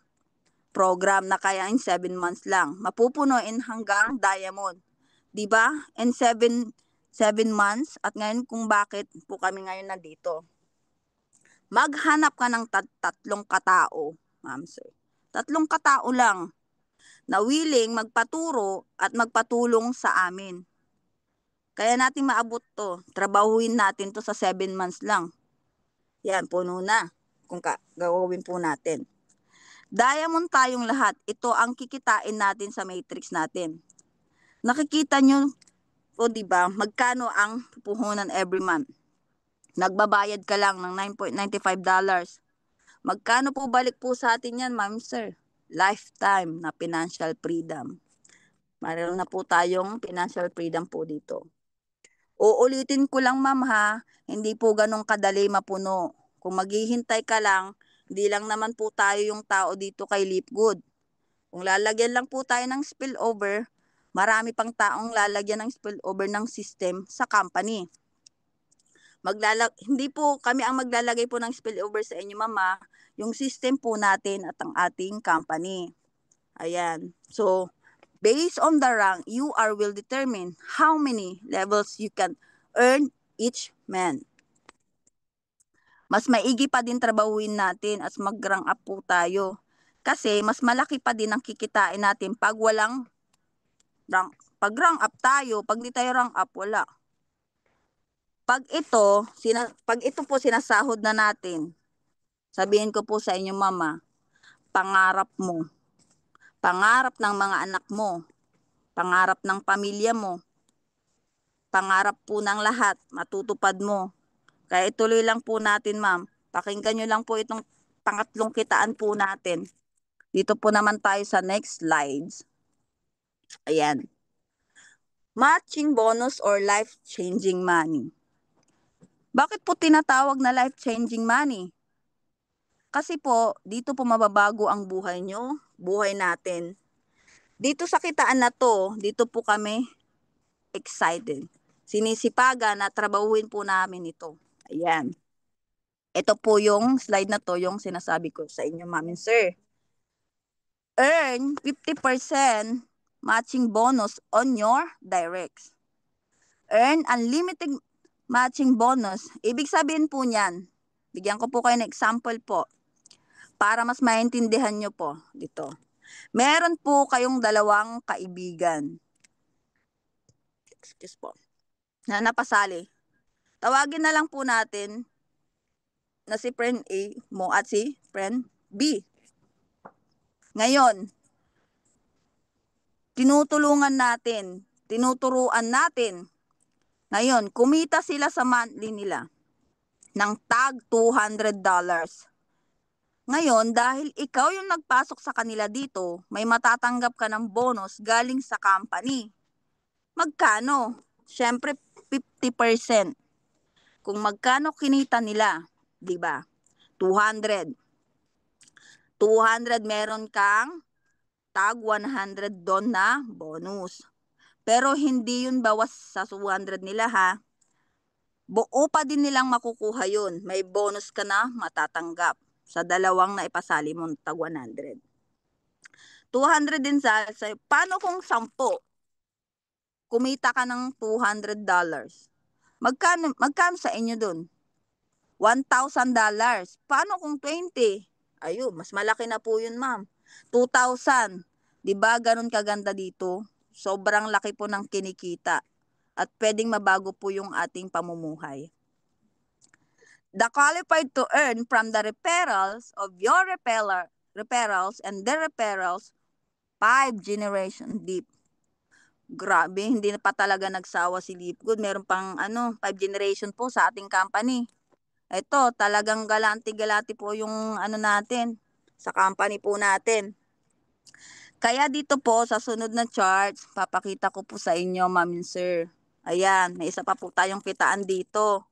program na kaya in 7 months lang. Mapupunuin hanggang diamond. Diba? In 7 months. At ngayon kung bakit po kami ngayon nandito. Maghanap ka ng tatlong katao, ma'am sir. Tatlong katao lang na willing magpaturo at magpatulong sa amin. Kaya natin maabot to. Trabahuin natin to sa 7 months lang. Yan, puno na. Kung gagawin po natin. Diamond tayong lahat. Ito ang kikitain natin sa matrix natin. Nakikita nyo po, diba, magkano ang puhunan every month. Nagbabayad ka lang ng $9.95. Magkano po balik po sa atin yan, ma'am sir? Lifetime na financial freedom. Mayroon na po tayong financial freedom po dito. Uulitin ko lang, ma'am, ha, hindi po ganun kadali mapuno. Kung maghihintay ka lang, hindi lang naman po tayo yung tao dito kay Lipgood. Kung lalagyan lang po tayo ng spillover, marami pang taong lalagyan ng spillover ng system sa company. Hindi po kami ang maglalagay po ng spillover sa inyo, mama. Yung system po natin at ang ating company. Ayan. So, based on the rank, you will determine how many levels you can earn each month. Mas maigi pa din trabahuin natin at mag-rank up po tayo. Kasi mas malaki pa din ang kikitain natin pag walang rank. Pag rank up tayo, pag di tayo rank up, wala. Pag ito po sinasahod na natin, sabihin ko po sa inyo, mama, pangarap mo, pangarap ng mga anak mo, pangarap ng pamilya mo, pangarap po ng lahat, matutupad mo. Kaya ituloy lang po natin, ma'am. Pakinggan nyo lang po itong pangatlong kitaan po natin. Dito po naman tayo sa next slides. Ayan. Matching bonus or life-changing money. Bakit po tinatawag na life-changing money? Kasi po, dito po mababago ang buhay nyo, buhay natin. Dito sa kitaan na to, dito po kami excited. Sinisipagan na trabahuin po namin ito. Ayan. Ito po yung slide na to, yung sinasabi ko sa inyo, ma'am and sir. Earn 50% matching bonus on your directs. Earn unlimited matching bonus. Ibig sabihin po niyan, bigyan ko po kayo ng example po para mas maintindihan nyo po dito. Meron po kayong dalawang kaibigan. Excuse po. Na napasali. Tawagin na lang po natin na si friend A mo at si friend B. Ngayon, tinuturuan natin. Ngayon, kumita sila sa monthly nila ng tag $200. Ngayon, dahil ikaw yung nagpasok sa kanila dito, may matatanggap ka ng bonus galing sa company. Magkano? Siyempre, 50%. Kung magkano kinita nila, di ba? 200. 200 meron kang tag 100 doon na bonus. Pero hindi yun bawas sa 200 nila ha. Buo pa din nilang makukuha yun. May bonus ka na matatanggap sa dalawang na ipasali mo tag 100. 200 din sa'yo. Paano kung 10? Kumita ka ng $200. Magkano sa inyo dun? $1,000. Paano kung 20? Ayun, mas malaki na po yun, ma'am. 2,000. 'Di ba ganun kaganda dito? Sobrang laki po ng kinikita at pwedeng mabago po yung ating pamumuhay. The qualified to earn from the referrals of your referrals and their referrals 5 generation deep. Grabe, hindi na pa talaga nagsawa si Lipgood. Meron pang 5 generation po sa ating company. Ito, talagang galanti-galati po yung natin sa company po natin. Kaya dito po sa sunod na charts, papakita ko po sa inyo, ma'am and sir. Ayan, may isa pa po tayong kitaan dito.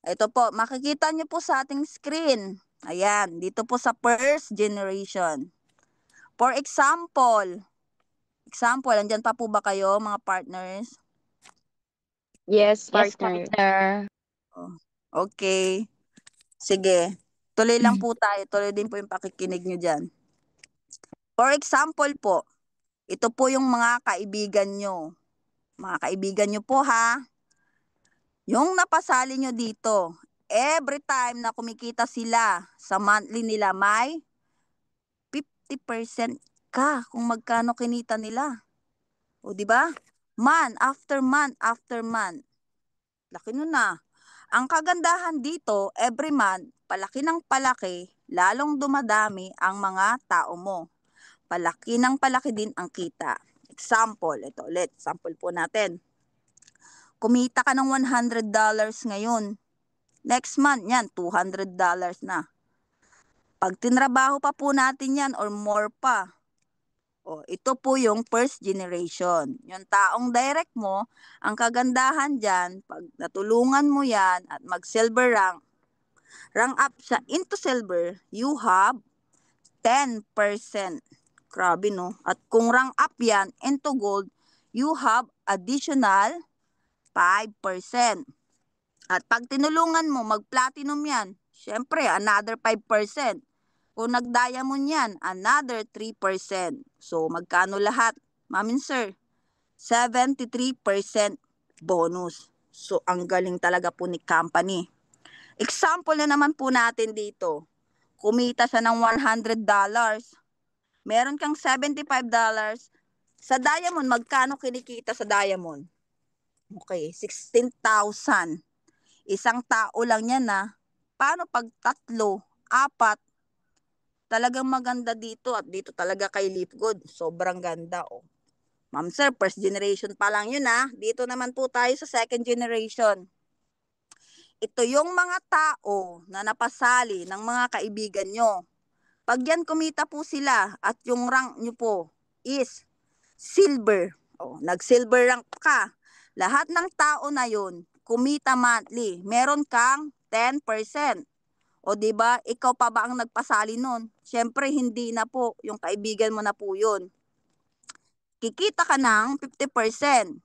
Ito po, makikita nyo po sa ating screen. Ayan, dito po sa first generation. For example, andyan pa po ba kayo mga partners? Yes, Yes, partner. partner. Okay. Sige, tuloy lang po tayo. Tuloy din po yung pakikinig nyo dyan. For example po, ito po yung mga kaibigan nyo. Mga kaibigan nyo po ha. Yung napasali nyo dito, every time na kumikita sila sa monthly nila, may 50% ka kung magkano kinita nila. O di ba? Month after month after month. Laki nun na. Ang kagandahan dito, every month, palaki ng palaki, lalong dumadami ang mga tao mo. Palaki ng palaki din ang kita. Example, ito ulit, sample po natin. Kumita ka ng $100 ngayon. Next month, yan, $200 na. Pag tinrabaho pa po natin yan or more pa, ito po yung first generation. Yung taong direct mo, ang kagandahan dyan, pag natulungan mo yan at mag-silver rank up siya into silver, you have 10%. Grabe no? At kung rank up yan into gold, you have additional 5%. At pag tinulungan mo, mag-platinum yan, syempre, another 5%. Kung nag-diamond yan, another 3%. So, magkano lahat? Ma'am and sir, 73% bonus. So, ang galing talaga po ni company. Example na naman po natin dito. Kumita siya ng $100. Meron kang $75. Sa diamond, magkano kinikita sa diamond? Okay, 16,000. Isang tao lang yan na. Paano pag 3, 4? Talagang maganda dito at dito talaga kay Lipgood. Sobrang ganda Ma'am sir, first generation pa lang yun Dito naman po tayo sa second generation. Ito yung mga tao na napasali ng mga kaibigan nyo. Pag yan kumita po sila at yung rank nyo po is silver. Nag-silver rank ka. Lahat ng tao na yun, kumita monthly, meron kang 10%. O di ba, ikaw pa ba ang nagpasali nun? Syempre hindi na po, yung kaibigan mo na po yun. Kikita ka ng 50%.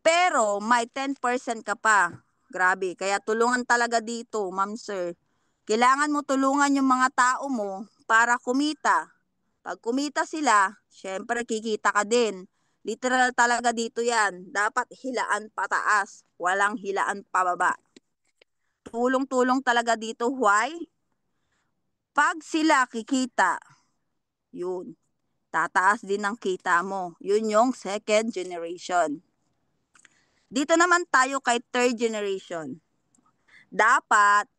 Pero may 10% ka pa. Grabe, kaya tulungan talaga dito, ma'am sir. Kailangan mo tulungan yung mga tao mo para kumita. Pag kumita sila, syempre kikita ka din. Literal talaga dito yan. Dapat hilaan pataas, walang hilaan pababa. Tulong-tulong talaga dito. Why? Pag sila kikita, yun, tataas din ang kita mo. Yun yung second generation. Dito naman tayo kay third generation. Dapat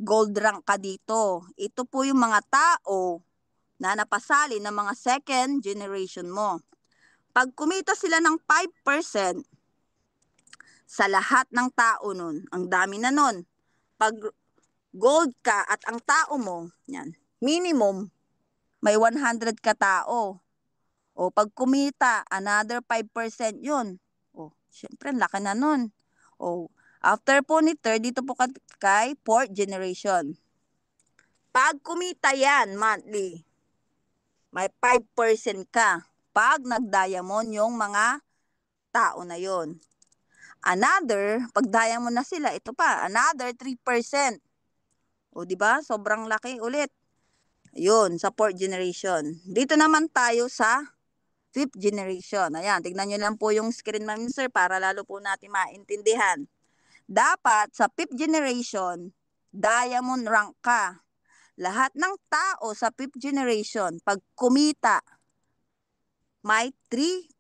gold rank ka dito. Ito po yung mga tao na napasali ng mga second generation mo. Pag kumita sila ng 5% sa lahat ng tao nun, ang dami na nun. Pag gold ka at ang tao mo, yan, minimum, may 100 ka tao. Pag kumita, another 5% yun. Syempre, laki na nun. After po ni third, dito po kay fourth generation. Pag kumita yan monthly, may 5% ka. pag nag-diamond yung mga tao na yon. Another, pag diamond na sila, ito pa, another 3%. O di ba? Sobrang laki ulit. Yun, sa 4th generation. Dito naman tayo sa 5th generation. Ayan, tignan nyo lang po yung screen, ma'am sir, para lalo po natin maintindihan. Dapat sa 5th generation, diamond rank ka. Lahat ng tao sa 5th generation, pag kumita, may 3%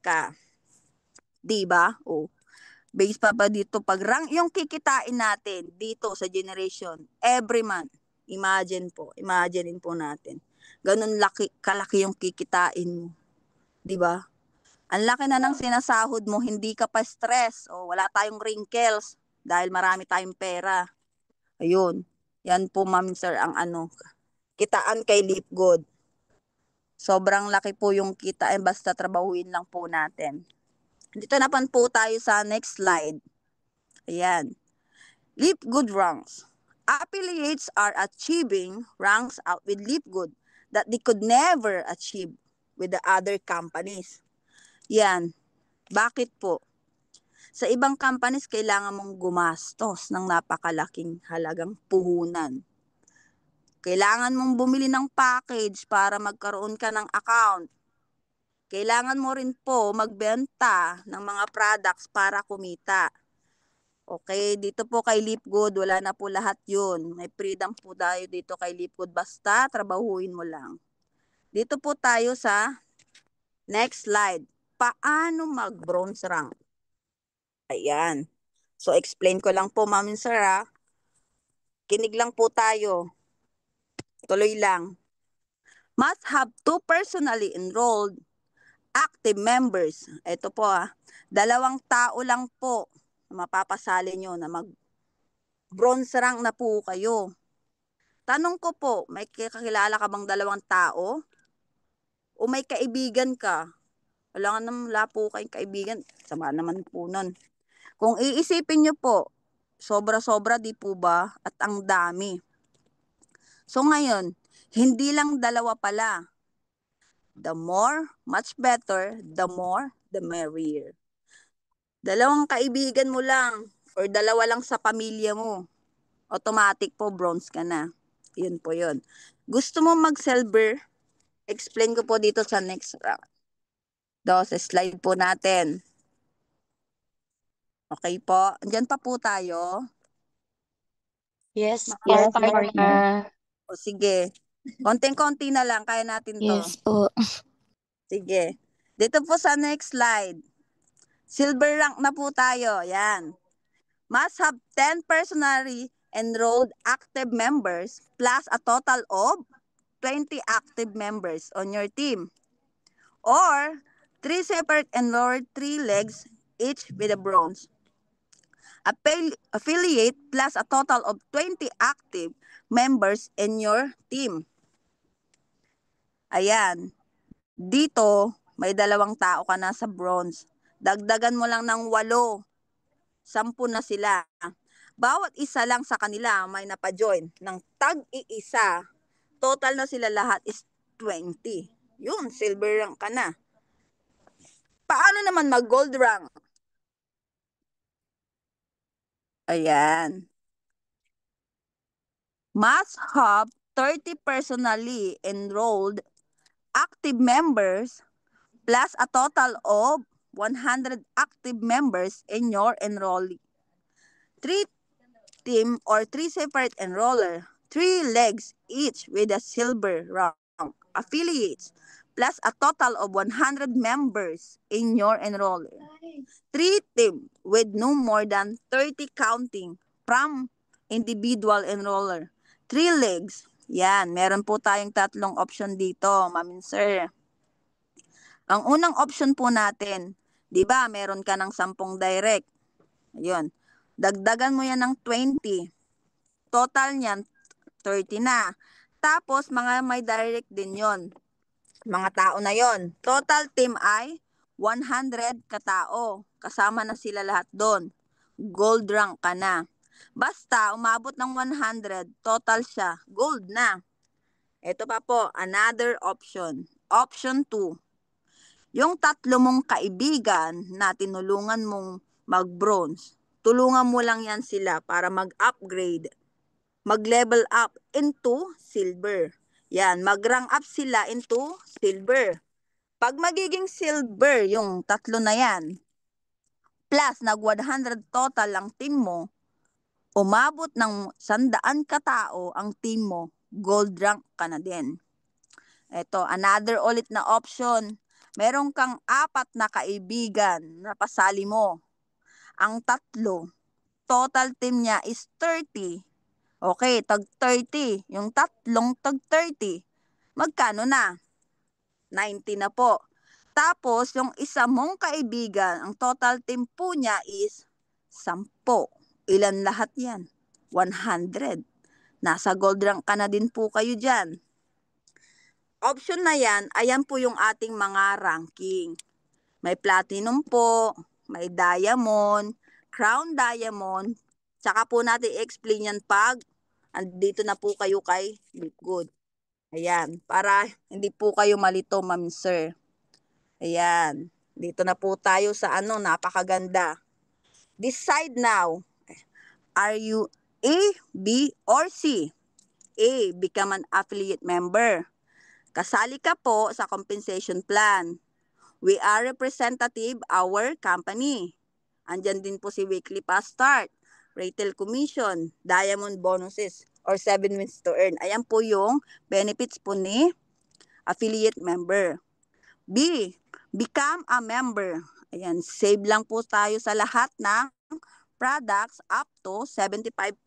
ka. Diba? O, base pa ba dito, pag rank yung kikitain natin dito sa generation, every month, imagine po natin. Ganun kalaki yung kikitain mo. Diba? Ang laki na ng sinasahod mo, hindi ka pa stress o wala tayong wrinkles dahil marami tayong pera. Ayun. Yan po, ma'am sir, ang kitaan kay Leap Good. Sobrang laki po yung kitaan basta trabahuin lang po natin. Dito naman po tayo sa next slide. Ayan. Leap Good ranks. Affiliates are achieving ranks out with Leap Good that they could never achieve with the other companies. Yan. Bakit po? Sa ibang companies, kailangan mong gumastos ng napakalaking halagang puhunan. Kailangan mong bumili ng package para magkaroon ka ng account. Kailangan mo rin po magbenta ng mga products para kumita. Okay, dito po kay Leap Good, wala na po lahat yun. May freedom po tayo dito kay Leap Good, basta trabahuin mo lang. Dito po tayo sa next slide. Paano mag-bronze rank? Ayan. So, explain ko lang po, ma'am and sir, ha? Kinig lang po tayo. Tuloy lang. Must have 2 personally enrolled active members. Ito po, ha? 2 tao lang po na mapapasali nyo na mag-bronze rank na po kayo. Tanong ko po, may kakilala ka bang 2 tao? O may kaibigan ka? Wala po kayong kaibigan. Sama naman po nun. Kung iisipin nyo po, sobra-sobra di po ba? At ang dami. So ngayon, hindi lang 2 pala. The more, much better, the more, the merrier. 2 kaibigan mo lang or 2 lang sa pamilya mo, automatic po bronze ka na. Yun po yun. Gusto mo mag-silver? Explain ko po dito sa next round. Sa slide po natin. Okay po. Andyan pa po tayo. Yes, Yes, partner. O sige. Konting-konti na lang. Kaya natin to. Yes po. Sige. Dito po sa next slide. Silver rank na po tayo. Yan. Must have 10 personally enrolled active members plus a total of 20 active members on your team. Or 3 separate enrolled 3 legs each with a bronze. Affiliate plus a total of 20 active members in your team. Ayan. Dito, may 2 tao ka na sa bronze. Dagdagan mo lang ng 8. 10 na sila. Bawat isa lang sa kanila may napa-join. Ng tag-iisa, total na sila lahat is 20. Yun, silver rank ka na. Paano naman mag-gold rank? Ayan. Must have 30 personally enrolled active members plus a total of 100 active members in your enrollee. 3 team or 3 separate enroller, 3 legs each with a silver rank affiliates plus a total of 100 members in your enroller. 3 team with no more than 30 counting from individual enroller. 3 legs. Yan, meron po tayong 3 option dito, ma'am and sir. Ang unang option po natin, 'di ba, meron ka ng 10 direct. Ayun. Dagdagan mo yan ng 20. Total niyan 30 na. Tapos mga may direct din 'yon. Mga tao na 'yon. Total team ay 100 katao. Kasama na sila lahat doon. Gold rank ka na. Basta umabot ng 100, total siya, gold na. Ito pa po, another option. Option 2. Yung 3 mong kaibigan na tinulungan mong mag-bronze, tulungan mo lang yan sila para mag-upgrade, mag-level up into silver. Yan, mag-rank up sila into silver. Pag magiging silver yung 3 na yan, plus nag-100 total ang team mo, umabot ng 100 katao ang team mo, gold rank ka na din. Ito, another ulit na option. Meron kang 4 na kaibigan na pasali mo. Ang 3, total team niya is 30. Okay, tag 30. Yung 3 tag 30. Magkano na? 90 na po. Tapos, yung isa mong kaibigan, ang total team po niya is 10. Ilan lahat yan? 100. Nasa gold rank ka na din po kayo dyan. Option na yan, ayan po yung ating mga ranking. May platinum po, may diamond, crown diamond, tsaka po natin i-explain yan pag andito na po kayo kay Good. Ayan, para hindi po kayo malito, ma'am sir. Ayan, dito na po tayo sa napakaganda. Decide now. Are you A, B, or C? A, become an affiliate member. Kasali ka po sa compensation plan. We are representative our company. Andyan din po si weekly pass start, retail commission, diamond bonuses, or 7 wins to earn. Ayan po yung benefits po ni affiliate member. B, become a member. Ayan, save lang po tayo sa lahat ng products up to 75%.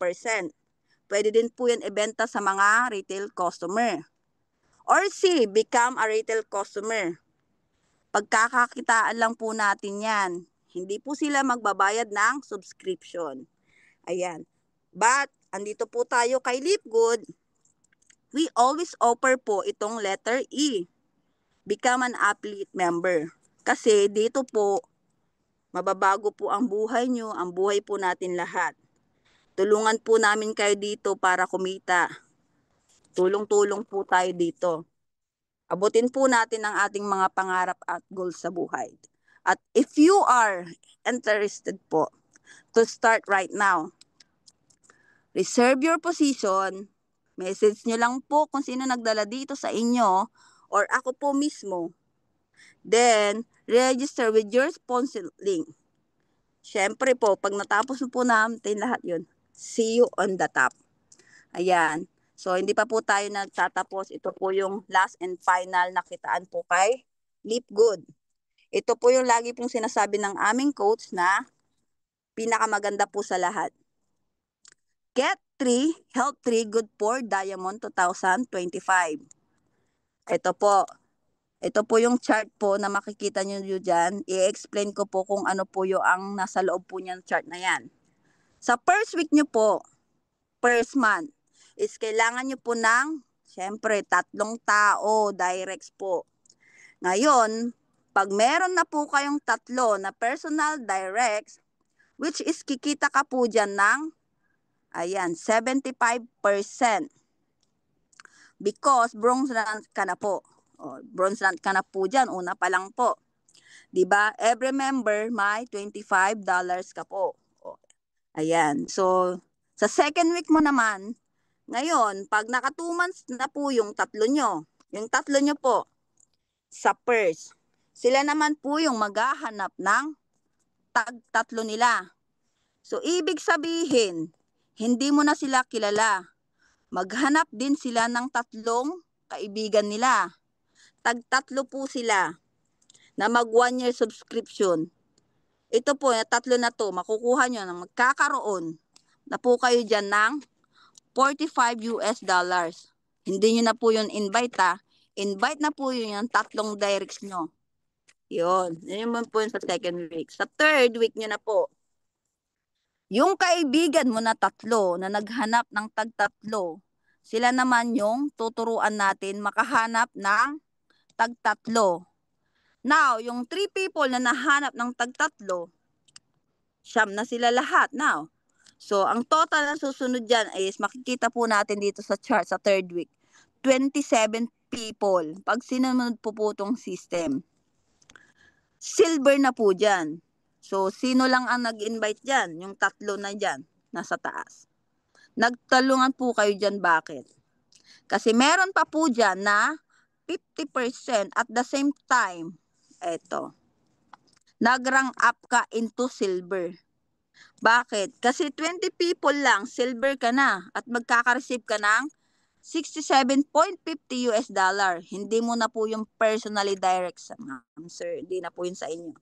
Pwede din po yan ibenta sa mga retail customer. Or C, become a retail customer. Pagkakakitaan lang po natin yan. Hindi po sila magbabayad ng subscription. Ayan. But, andito po tayo kay Lipgood. We always offer po itong letter E. Become an affiliate member. Kasi dito po, mababago po ang buhay nyo, ang buhay po natin lahat. Tulungan po namin kayo dito para kumita. Tulong-tulong po tayo dito. Abutin po natin ang ating mga pangarap at goals sa buhay. At if you are interested po to start right now, reserve your position, message nyo lang po kung sino nagdala dito sa inyo or ako po mismo. Then, register with your sponsor link. Siyempre po, pag natapos po natin lahat yun, see you on the top. Ayan. So, hindi pa po tayo nagtatapos. Ito po yung last and final na kitaan po kay Lipgood. Ito po yung lagi pong sinasabi ng aming coach na pinakamaganda po sa lahat. Get 3, help 3, good for Diamond 2025. Ito po. Ito po yung chart po na makikita nyo dyan. I-explain ko po kung ano po yung ang nasa loob po niyang chart na yan. Sa first week nyo po, first month, is kailangan nyo po ng, syempre, 3 tao, directs po. Ngayon, pag meron na po kayong 3 na personal directs, which is kikita ka po dyan ng, ayan, 75%. Because bronze rank ka na po. O, bronze rank ka na po dyan, una pa lang po. Diba? Every member may $25 ka po. O, ayan. So, sa second week mo naman, ngayon, pag naka 2 months na po yung 3 nyo, yung 3 nyo po, sa first, sila naman po yung maghahanap ng tag-3 nila. So, ibig sabihin, hindi mo na sila kilala. Maghanap din sila ng 3 kaibigan nila. Tag-3 po sila na mag 1 year subscription. Ito po, yung 3 na to, makukuha nyo na magkakaroon na po kayo dyan ng $45. Hindi nyo na po yun invite Invite na po yun yung 3 directs nyo. Yun. Yun po yun sa second week. Sa third week nyo na po, yung kaibigan mo na 3 na naghanap ng tag-3, sila naman yung tuturuan natin makahanap ng tag-3. Now, yung 3 people na nahanap ng tag-3, siyam na sila lahat now. So, ang total na susunod dyan is makikita po natin dito sa chart sa third week, 27 people. Pag sinunod po itong system. Silver na po dyan. So, sino lang ang nag-invite dyan? Yung tatlo na dyan, nasa taas. Nagtalungan po kayo dyan, bakit? Kasi meron pa po dyan na 50% at the same time, eto, nag-rank up ka into silver. Bakit? Kasi 20 people lang, silver ka na at magkaka-receive ka ng $67.50 US. Hindi mo na po yung personally direct sa ma'am, sir. Hindi na po yun sa inyo.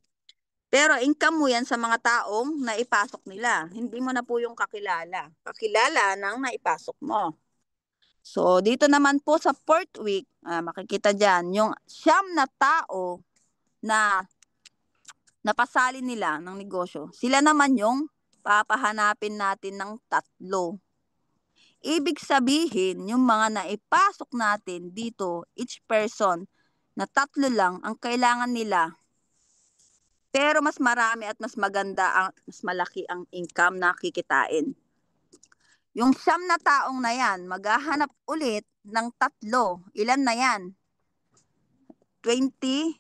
Pero income mo yan sa mga taong naipasok nila. Hindi mo na po yung kakilala. Kakilala ng naipasok mo. So, dito naman po sa 4th week, makikita dyan, yung 9 na tao na napasali nila ng negosyo, sila naman yung papahanapin natin ng 3. Ibig sabihin, yung mga naipasok natin dito, each person, na 3 lang ang kailangan nila. Pero mas marami at mas maganda, mas malaki ang income na kikitain. Yung 9 na taong na yan, maghahanap ulit ng 3. Ilan na yan? 27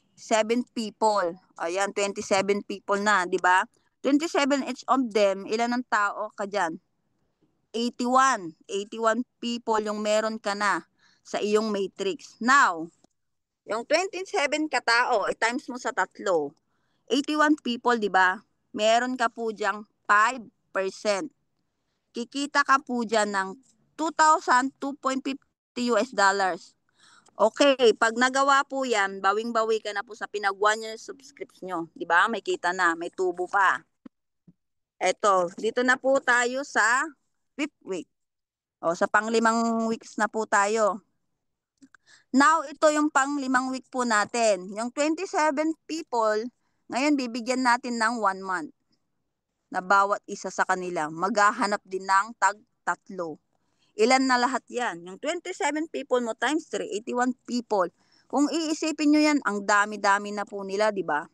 people. Ayan, 27 people na, di ba? 27 each of them, ilan ang tao ka dyan? 81. 81 people yung meron ka na sa iyong matrix. Now, yung 27 katao, times mo sa 3. 81 people, di ba? Meron ka po diyang 5%. Kikita ka po dyan ng $2,002.50 US. Okay, pag nagawa po yan, bawing-bawi ka na po sa pinag 1 year subscription nyo. Di ba? May kita na, may tubo pa. Eto, dito na po tayo sa 5th week. O, sa pang-5 weeks na po tayo. Now, ito yung pang-5 week po natin. Yung 27 people, ngayon bibigyan natin ng 1 month. Na bawat isa sa kanila, maghahanap din ng tag-3. Ilan na lahat yan? Yung 27 people mo times 3, 81 people. Kung iisipin nyo yan, ang dami-dami na po nila, di ba?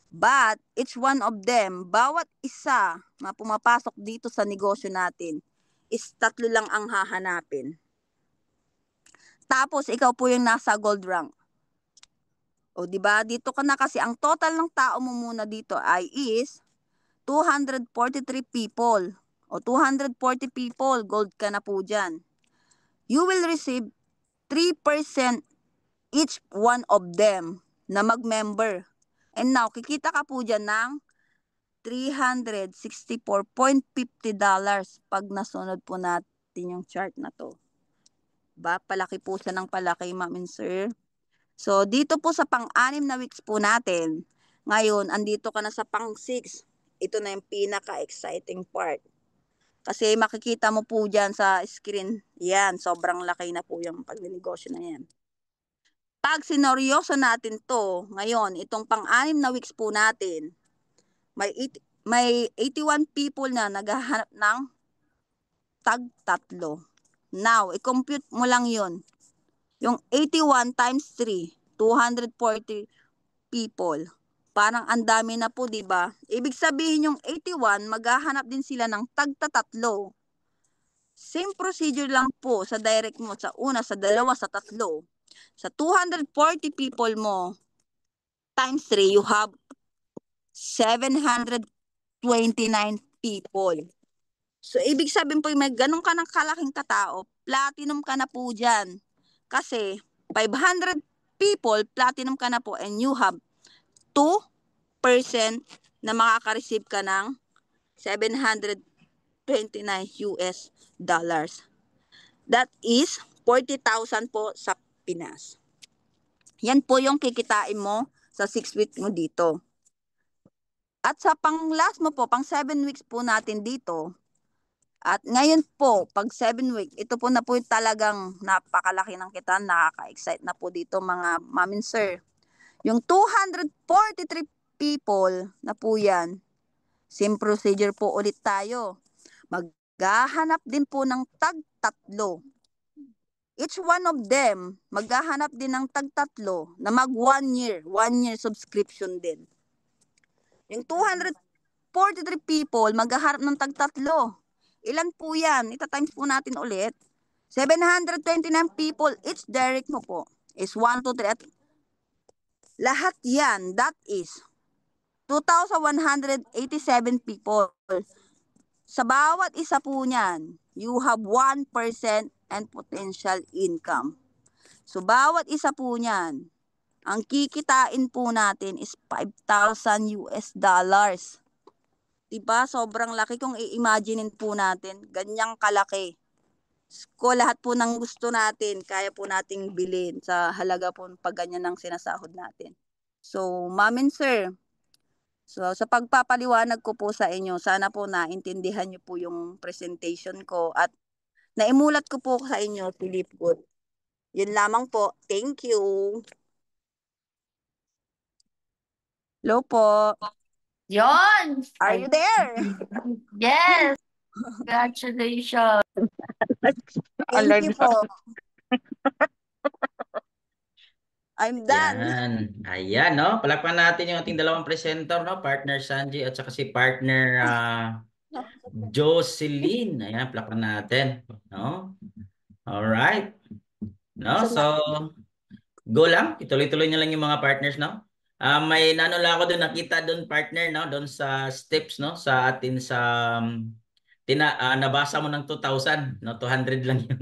But, each one of them, bawat isa na pumapasok dito sa negosyo natin, is 3 lang ang hahanapin. Tapos, ikaw po yung nasa gold rank. O, di ba? Dito ka na kasi, ang total ng tao mo muna dito ay is 243 people. O 240 people, gold ka na po dyan. You will receive 3% each one of them na mag-member. And now, kikita ka po dyan ng $364.50 pag nasunod po natin yung chart na to. Ba, palaki po siya ng palaki, ma'am and sir. So, dito po sa pang-6 na weeks po natin, ngayon, andito ka na sa pang-6. Ito na yung pinaka-exciting part. Kasi makikita mo po dyan sa screen, yan, sobrang laki na po yung pag-negosyo na yan. Pag sinoryoso natin to, ngayon, itong pang-6 na weeks po natin, may 81 people na naghahanap ng tag-3. Now, i-compute mo lang yun. Yung 81 times 3, 240 people. Parang ang dami na po, di ba? Ibig sabihin yung 81, maghahanap din sila ng tag-3. Same procedure lang po sa direct mo, sa una, sa dalawa, sa 3. Sa 240 people mo, times 3, you have 729 people. So, ibig sabihin po, may ganun ka ng kalaking katao, platinum ka na po dyan. Kasi, 500 people, platinum ka na po, and you have 2% na makaka-receive ka ng 729 US dollars. That is 40,000 po sa Pinas. Yan po yung kikitain mo sa 6 weeks mo dito. At sa pang-last mo po, pang 7 weeks po natin dito, at ngayon po, pag 7 weeks, ito po na po talagang napakalaki ng kita, nakaka-excite na po dito mga ma'am and sir. Yung 243 people na po yan, same procedure po ulit tayo. Maghahanap din po ng tag-3. Each one of them, maghahanap din ng tag-3 na mag 1 year subscription din. Yung 243 people, maghahanap ng tag-3. Ilan po yan? Ita-times po natin ulit. 729 people, each direct mo po is 1, 2, 3 at Lahat yan, that is 2,187 people. Sa bawat isa po niyan, you have 1% and potential income. So, bawat isa po niyan, ang kikitain po natin is 5,000 US dollars. Diba? Sobrang laki kung i-imaginein po natin. Ganyang kalaki. Ko lahat po ng gusto natin, kaya po nating bilhin sa halaga po pag ganyan ng sinasahod natin. So, ma'am and sir, so sa pagpapaliwanag ko po sa inyo, sana po naintindihan niyo po yung presentation ko at naimulat ko po sa inyo, Philip Good. Yun lamang po. Thank you. Hello po. Yon! Are you there? Yes! Congratulations! Thank you po. I'm done. Yan. Ayan, no? Palakpan natin yung ating dalawang presenter, no? Partner Sanji at saka si partner Jocelyn. Ayan, palakpan natin. No? Alright. No? So, go lang. Ituloy-tuloy niyo lang yung mga partners, no? May nano lang ako doon, nakita doon partner, no? Doon sa steps, no? Sa atin sa nabasa mo ng 2,000, no? 200 lang yun.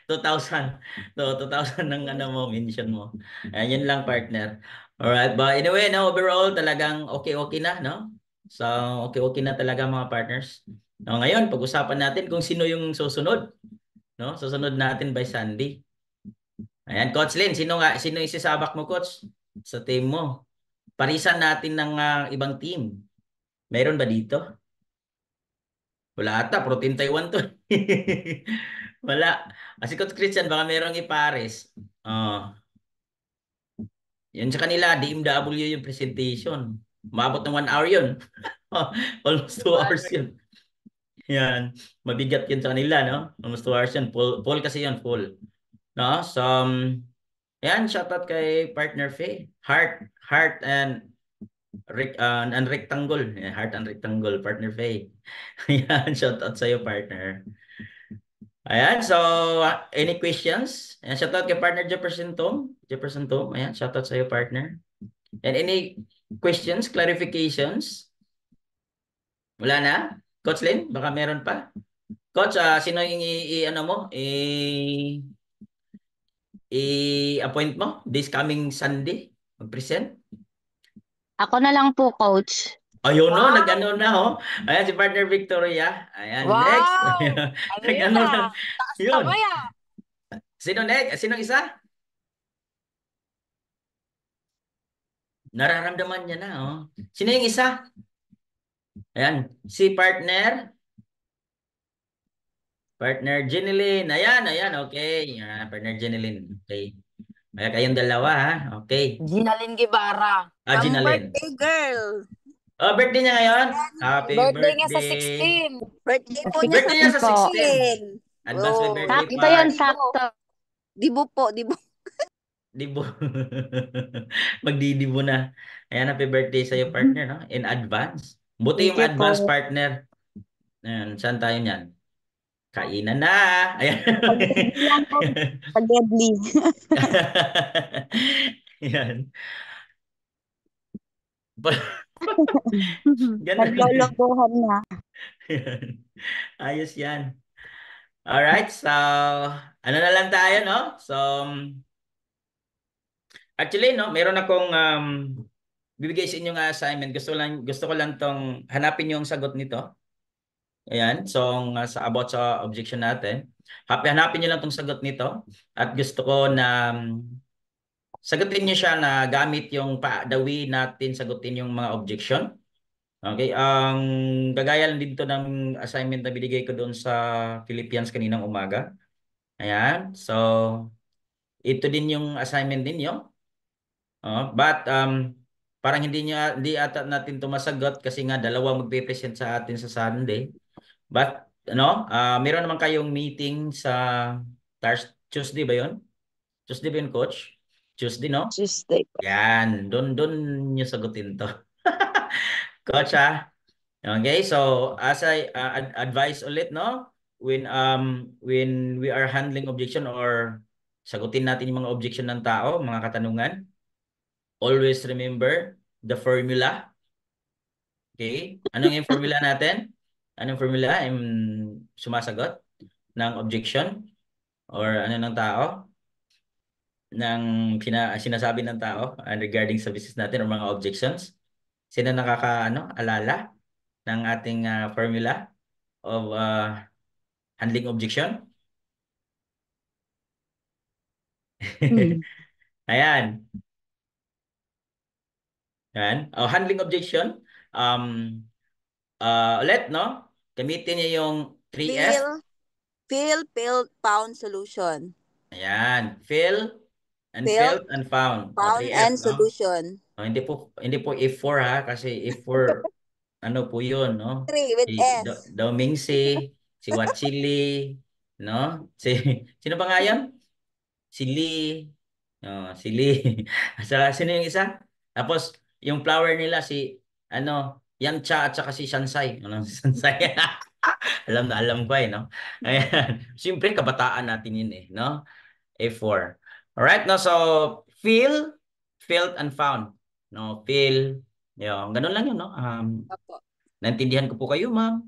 2,000. So, 2,000 ng ano mo, mention mo. Ayan, yun lang, partner. Alright, but anyway, no, overall, talagang okay-okay na, no? So, okay-okay na talaga mga partners. No, ngayon, pag-usapan natin kung sino yung susunod, no? Susunod natin by Sunday. Ayan, Coach Lynn, sino isisabak mo, Coach? Sa team mo. Parisan natin ng ibang team. Meron ba dito? Wala ata, Protein Taiwan to. Wala. Kasi Coach Christian, baka merong ipares. Yun sa kanila, DMW yung presentation. Maabot ng 1 hour yun. Almost 2 hours yun. Yan. Mabigat yun sa kanila, no? Almost 2 hours yun. Full kasi yun, full. No? So, yan, shoutout kay partner Faye. Heart and rectangle. Yeah, heart and rectangle, partner Faye. Yan, shoutout sa'yo, partner. Ayan, so any questions? Ayan, shoutout kay partner Jefferson Tom. Jefferson Tom, ayan, shoutout sa'yo, partner. And any questions, clarifications? Wala na? Coach Lynn, baka meron pa? Coach, sino yung ano mo? I-appoint mo this coming Sunday? Mag-present? Ako na lang po, Coach. Ayun, no, Wow! nag-ano na, oh. Ayan, si partner Victoria. Ayan, Wow! next. Galing Nag-ano na. Taas Yun. kamay Sino next? Sino isa? Nararamdaman niya na, oh. Sino yung isa? Ayan, si partner Jeneline. Ayan, okay. Partner Jeneline. Okay. Ayan, kayong dalawa, ha? Okay. Ginalyn Guevara. Ang Jeneline. birthday girl. Oh, birthday niya ngayon? Happy Birthday niya sa birthday. 16. Birthday po niya Birthday niya sa 16. 16. Advance Oh, birthday Sakto part. yan, sakto. Dibo po, dibo. Dibo. Magdidibo na. Ayan, happy birthday sa'yo, partner, no? In advance. Buti Thank yung you advance po. partner. Ayan, saan tayo niyan? Kainan na. Ayan. Pag-deadly lang po. Pag-deadly. Ayan. Ganun. Naglolokohan na. Ayan. Ayos yan. Alright, so ano na lang tayo, no? So, actually, no, meron akong bibigay sa inyo nga assignment. Gusto ko lang tong hanapin yung sagot nito. Ayan, so about sa objection natin. Hanapin niyo lang tong sagot nito at gusto ko na sagutin niyo siya na gamit yung the way natin sagutin yung mga objection. Okay, ang kagaya lang dito ng assignment na binigay ko doon sa Philippians kaninang umaga. Ayan, so ito din yung assignment ninyo. But parang hindi ata natin tumasagot kasi nga dalawa magpe-present sa atin sa Sunday. But meron naman kayong meeting sa Tuesday ba 'yon? Tuesday ba 'yun, coach? Tuesday, no? Tuesday. Yan, doon niyo sagutin to. Coach, okay, so as I advise ulit, no? When we are handling objection or Sagutin natin yung mga objection ng tao, mga katanungan. Always remember the formula. Okay? Anong yung formula natin? Anong formula? Sumasagot ng objection or ano ng tao? Ng sinasabi ng tao regarding sa business natin or mga objections. Sino alala ng ating formula of handling objection? Ayan. Ayan. Oh, handling objection. Ulit, no? Gamitin niyo yung 3S. Fill, found, solution. Ayan. Fill and Filled, filled and found. O, Found 3F, and no? solution. O, hindi po if4 ha, kasi if4 ano po 'yun, no? 3 with S. Domingsi, si Wachili, no? Sino ba nga 'yan? Si Lee. Oh, si Lee. Sino yung isa? Tapos yung flower nila Yang Cha at saka si Shansai. Ano si Shansai? Alam ko no? Ayan. Siyempre, kabataan natin yun no? A4. Alright, no? So, filled and found. No, fill. Yung, ganun lang yun, no? Opo. Naintindihan ko po kayo, ma'am.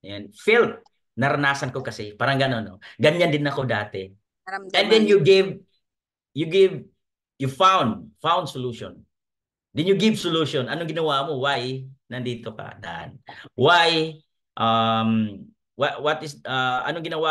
Ayan. Filled. Naranasan ko kasi. Parang ganun, no? Ganyan din ako dati. And then you found solution. Then you give solution. Anong ginawa mo? Why? Nandito ka, Dan. Why? What is, anong ginawa